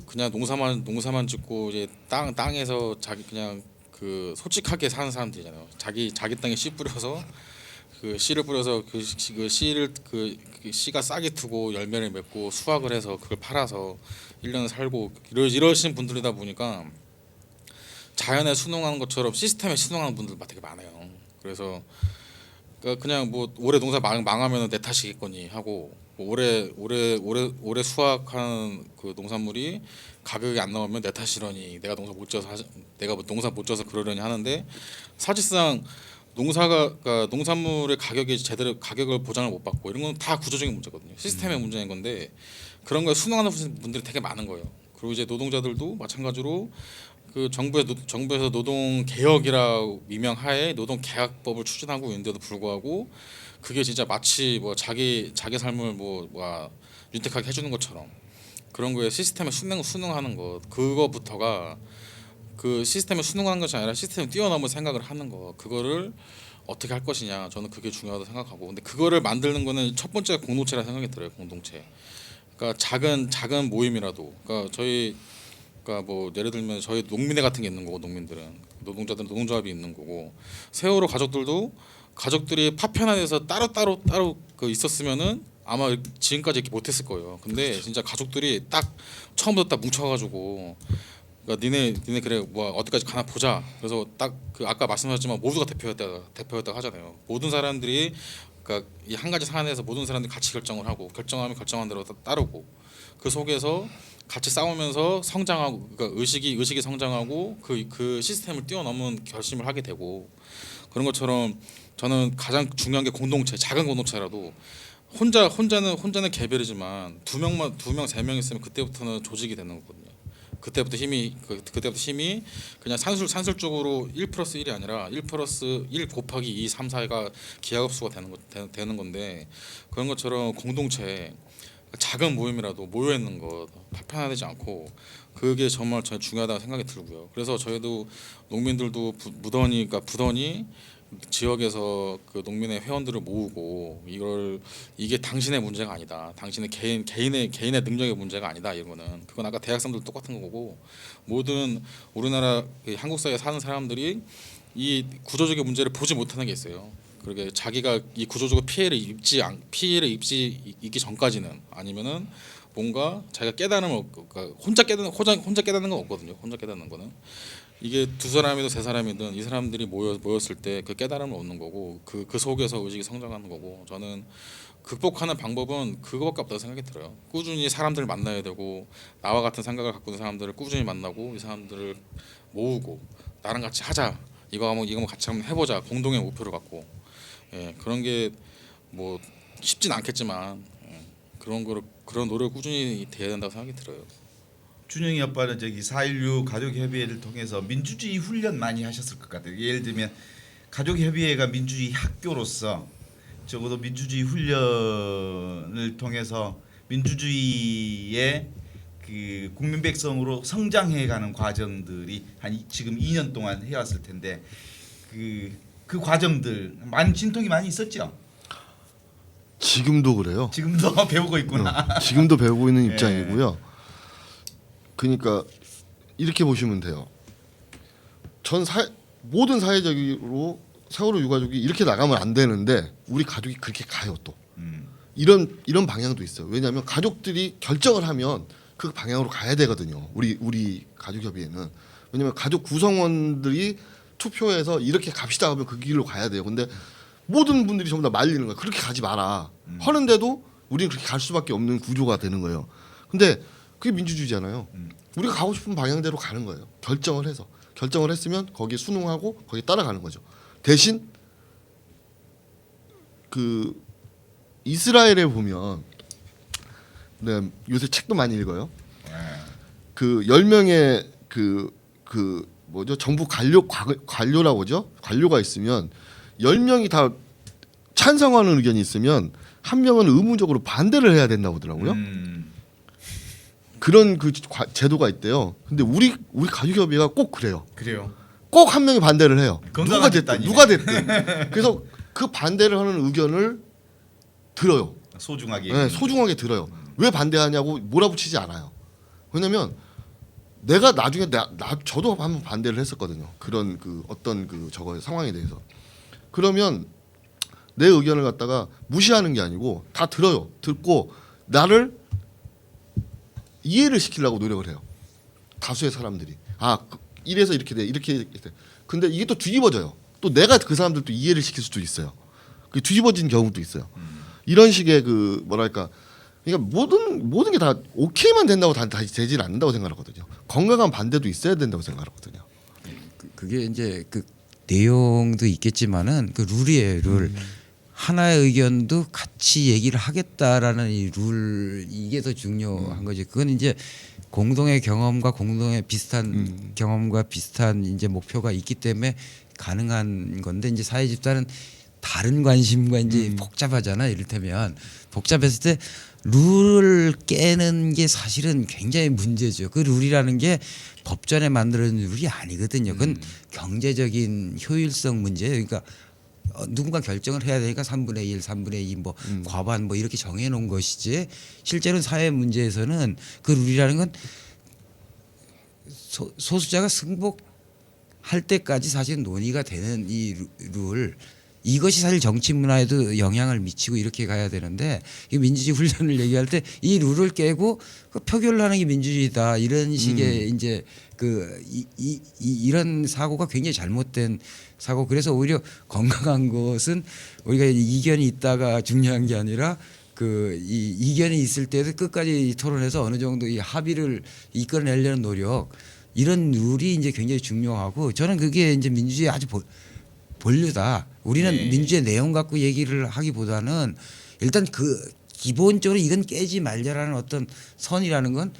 그냥 농사만 짓고 이제 땅에서 자기 그냥 솔직하게 사는 사람들이잖아요. 자기 땅에 씨 뿌려서 씨를 뿌려서 그 씨를 씨가 싹이 트고 열매를 맺고 수확을 해서 그걸 팔아서 1년 살고 이러신 분들이다 보니까 자연에 순응하는 것처럼 시스템에 순응하는 분들 되게 많아요. 그래서 그냥 올해 농사 망하면 내 탓이겠거니 하고 올해 수확한 그 농산물이 가격이 안 나오면 내 탓이러니 내가 농사 못 져서 그러려니 하는데 사실상 그러니까 농산물의 가격이 제대로 가격을 보장을 못 받고 이런 건 다 구조적인 문제거든요. 시스템의 문제인 건데 그런 거에 순응하는 분들이 되게 많은 거예요. 그리고 이제 노동자들도 마찬가지로 정부에서 노동 개혁이라고 미명하에 노동 계약법을 추진하고 있는데도 불구하고 그게 진짜 마치 자기 삶을 윤택하게 해주는 것처럼 그런 거에 시스템에 순응하는 것 그거부터가 그 시스템에 순응하는 것이 아니라 시스템을 뛰어넘은 생각을 하는 거 그거를 어떻게 할 것이냐 저는 그게 중요하다고 생각하고 근데 그거를 만드는 거는 첫 번째 공동체라 생각이 들어요. 공동체. 그러니까 작은 모임이라도 그러니까 저희 그러니까 뭐 예를 들면 저희 농민회 같은 게 있는 거고 농민들은 노동자들은 노동조합이 있는 거고 세월호 가족들도 가족들이 파편화돼서 따로 그 있었으면은 아마 지금까지 이렇게 못했을 거예요. 근데 진짜 가족들이 딱 처음부터 딱 뭉쳐가지고 그러니까 니네 그래 뭐 어디까지 가나 보자. 그래서 딱 그 아까 말씀하셨지만 모두가 대표였다고 하잖아요. 모든 사람들이 그러니까 이 한 가지 사안에서 모든 사람들이 같이 결정을 하고 결정하면 결정한 대로 따르고 그 속에서 같이 싸우면서 성장하고 그러니까 의식이 성장하고 그 시스템을 뛰어넘은 결심을 하게 되고 그런 것처럼 저는 가장 중요한 게 공동체 작은 공동체라도 혼자는 개별이지만 두 명 세 명 있으면 그때부터는 조직이 되는 거거든요. 그때부터 힘이 그냥 산술적으로 1+1이 아니라 1+1 곱하기 2, 3, 4가 기하급수가 되는 건데 그런 것처럼 공동체 작은 모임이라도 모여 있는 것 파편화되지 않고 그게 정말 저는 중요하다고 생각이 들고요. 그래서 저희도 농민들도 부더니 지역에서 그 농민의 회원들을 모으고 이게 당신의 문제가 아니다. 당신의 개인의 능력의 문제가 아니다. 이거는 그건 아까 대학생들 똑같은 거고 모든 우리나라 한국 사회에 사는 사람들이 이 구조적인 문제를 보지 못하는 게 있어요. 그러게 자기가 이 구조적으로 피해를 입기 전까지는 아니면은 뭔가 자기가 깨달음을 그러니까 혼자 깨닫는 건 없거든요. 혼자 깨닫는 거는 이게 두 사람이든 세 사람이든 이 사람들이 모였을 때 그 깨달음을 얻는 거고 그 속에서 의식이 성장하는 거고 저는 극복하는 방법은 그거밖에 없다고 생각이 들어요. 꾸준히 사람들을 만나야 되고 나와 같은 생각을 갖고 있는 사람들을 꾸준히 만나고 이 사람들을 모으고 나랑 같이 하자 이거 같이 한번 해보자 공동의 목표를 갖고 그런 게 뭐 쉽진 않겠지만 그런 노력을 꾸준히 돼야 된다고 생각이 들어요. 준영이 아빠는 저기 4.16 가족협의회를 통해서 민주주의 훈련 많이 하셨을 것 같아요. 예를 들면 가족협의회가 민주주의 학교로서 적어도 민주주의 훈련을 통해서 민주주의의 그 국민 백성으로 성장해가는 과정들이 지금 2년 동안 해왔을 텐데 그 과정들 진통이 많이 있었죠. 지금도 그래요. 지금도 배우고 있구나. 지금도 배우고 있는 예. 입장이고요. 그러니까 이렇게 보시면 돼요. 모든 사회적으로 세월호 유가족이 이렇게 나가면 안 되는데 우리 가족이 그렇게 가요 또. 이런 방향도 있어요. 왜냐하면 가족들이 결정을 하면 그 방향으로 가야 되거든요. 우리 가족협의회는 왜냐하면 가족 구성원들이 투표해서 이렇게 갑시다 하면 그 길로 가야 돼요. 근데 모든 분들이 전부 다 말리는 거야. 그렇게 가지 마라. 하는데도 우리는 그렇게 갈 수밖에 없는 구조가 되는 거예요. 근데 그게 민주주의잖아요. 우리가 가고 싶은 방향대로 가는 거예요. 결정을 했으면 거기에 순응하고 거기에 따라가는 거죠. 대신 그 이스라엘에 보면 네, 요새 책도 많이 읽어요. 그 10명의 그 뭐죠? 정부 관료라고 하죠. 관료가 있으면 10명이 다 찬성하는 의견이 있으면 한 명은 의무적으로 반대를 해야 된다고 하더라고요. 그런 그 제도가 있대요. 근데 우리 가족협의회가 꼭 그래요. 그래요. 꼭 한 명이 반대를 해요. 건강한 집단이네. 누가 됐든. 그래서 그 반대를 하는 의견을 들어요. 소중하게. 네, 소중하게 들어요. 왜 반대하냐고 몰아붙이지 않아요. 왜냐면 내가 나중에 저도 한번 반대를 했었거든요. 그런 그 어떤 그 저거 상황에 대해서. 그러면 내 의견을 갖다가 무시하는 게 아니고 다 들어요. 듣고 나를 이해를 시키려고 노력을 해요. 다수의 사람들이 이래서 이렇게 돼 이렇게 돼. 근데 이게 또 뒤집어져요. 또 내가 그 사람들도 이해를 시킬 수도 있어요. 그 뒤집어진 경우도 있어요. 이런 식의 그 뭐랄까 그러니까 모든 게 다 오케이만 된다고 다 되질 않는다고 생각하거든요. 건강한 반대도 있어야 된다고 생각하거든요. 그게 이제 그 내용도 있겠지만은 그 룰이에요. 룰. 하나의 의견도 같이 얘기를 하겠다라는 이 룰 이게 더 중요한 거지. 그건 이제 공동의 경험과 공동의 비슷한 경험과 비슷한 이제 목표가 있기 때문에 가능한 건데 이제 사회 집단은 다른 관심과 이제 복잡하잖아. 이를테면 복잡했을 때 룰을 깨는 게 사실은 굉장히 문제죠. 그 룰이라는 게 법전에 만들어진 룰이 아니거든요. 그건 경제적인 효율성 문제예요. 그러니까 누군가 결정을 해야 되니까 3분의 1, 3분의 2 뭐 과반 뭐 이렇게 정해 놓은 것이지 실제로는 사회 문제에서는 그 룰이라는 건 소수자가 승복할 때까지 사실 논의가 되는 이 룰 이것이 사실 정치 문화에도 영향을 미치고 이렇게 가야 되는데 이 민주주의 훈련을 얘기할 때 이 룰을 깨고 그 표결을 하는 게 민주주의다 이런 식의 이제 이런 사고가 굉장히 잘못된 사고. 그래서 오히려 건강한 것은 우리가 이견이 있다가 중요한 게 아니라 그 이 이견이 있을 때도 끝까지 토론해서 어느 정도 이 합의를 이끌어내려는 노력 이런 룰이 이제 굉장히 중요하고 저는 그게 이제 민주주의 아주 본류다. 우리는 네. 민주주의 내용 갖고 얘기를 하기보다는 일단 그 기본적으로 이건 깨지 말자라는 어떤 선이라는 건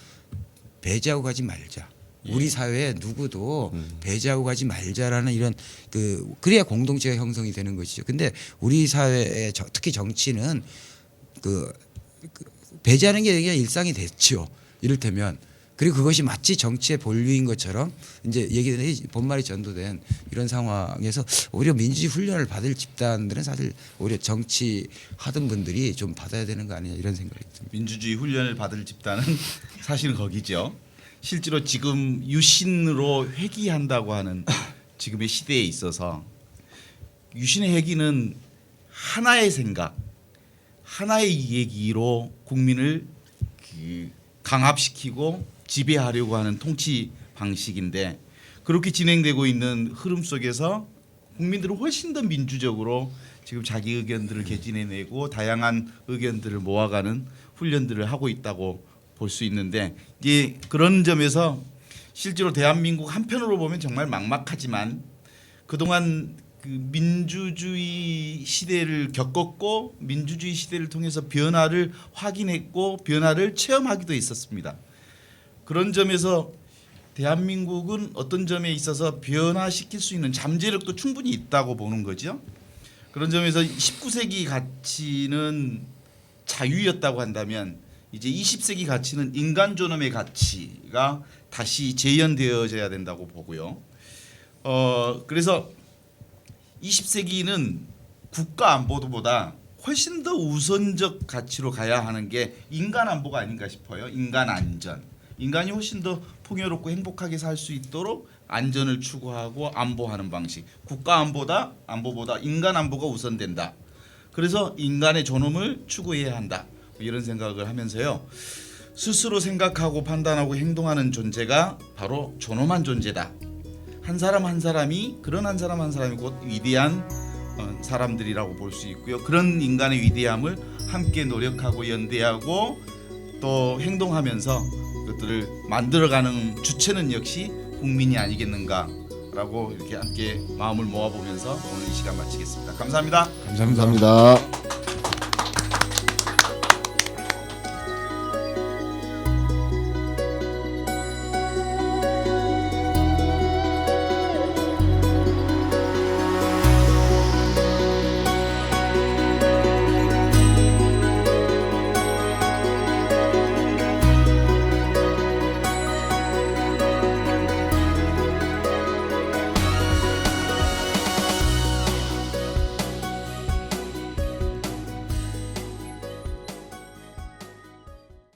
배제하고 가지 말자. 우리 사회에 누구도 배제하고 가지 말자라는 이런 그래야 공동체가 형성이 되는 것이죠. 근데 우리 사회에 특히 정치는 그 배제하는 게 그냥 일상이 됐죠. 이를테면 그리고 그것이 마치 정치의 본류인 것처럼 이제 얘기된 본말이 전도된 이런 상황에서 오히려 민주주의 훈련을 받을 집단들은 사실 오히려 정치 하던 분들이 좀 받아야 되는 거 아니냐 이런 생각이 듭니다. 민주주의 훈련을 받을 집단은 사실은 거기죠. 실제로 지금 유신으로 회귀한다고 하는 지금의 시대에 있어서 유신의 회귀는 하나의 생각, 하나의 얘기로 국민을 강압시키고 지배하려고 하는 통치 방식인데 그렇게 진행되고 있는 흐름 속에서 국민들은 훨씬 더 민주적으로 지금 자기 의견들을 개진해내고 다양한 의견들을 모아가는 훈련들을 하고 있다고 볼 수 있는데 이제 그런 점에서 실제로 대한민국 한편으로 보면 정말 막막하지만 그동안 그 민주주의 시대를 겪었고 민주주의 시대를 통해서 변화를 확인했고 변화를 체험하기도 했었습니다. 그런 점에서 대한민국은 어떤 점에 있어서 변화시킬 수 있는 잠재력도 충분히 있다고 보는 거죠. 그런 점에서 19세기 가치는 자유였다고 한다면 이제 20세기 가치는 인간 존엄의 가치가 다시 재현되어져야 된다고 보고요. 그래서 20세기는 국가 안보보다 훨씬 더 우선적 가치로 가야 하는 게 인간 안보가 아닌가 싶어요. 인간 안전. 인간이 훨씬 더 풍요롭고 행복하게 살 수 있도록 안전을 추구하고 안보하는 방식. 국가 안보보다 인간 안보가 우선된다. 그래서 인간의 존엄을 추구해야 한다. 이런 생각을 하면서요. 스스로 생각하고 판단하고 행동하는 존재가 바로 존엄한 존재다. 한 사람 한 사람이 그런 한 사람 한 사람이 곧 위대한 사람들이라고 볼 수 있고요. 그런 인간의 위대함을 함께 노력하고 연대하고 또 행동하면서 그것들을 만들어가는 주체는 역시 국민이 아니겠는가라고 이렇게 함께 마음을 모아보면서 오늘 이 시간 마치겠습니다. 감사합니다. 감사합니다. 감사합니다.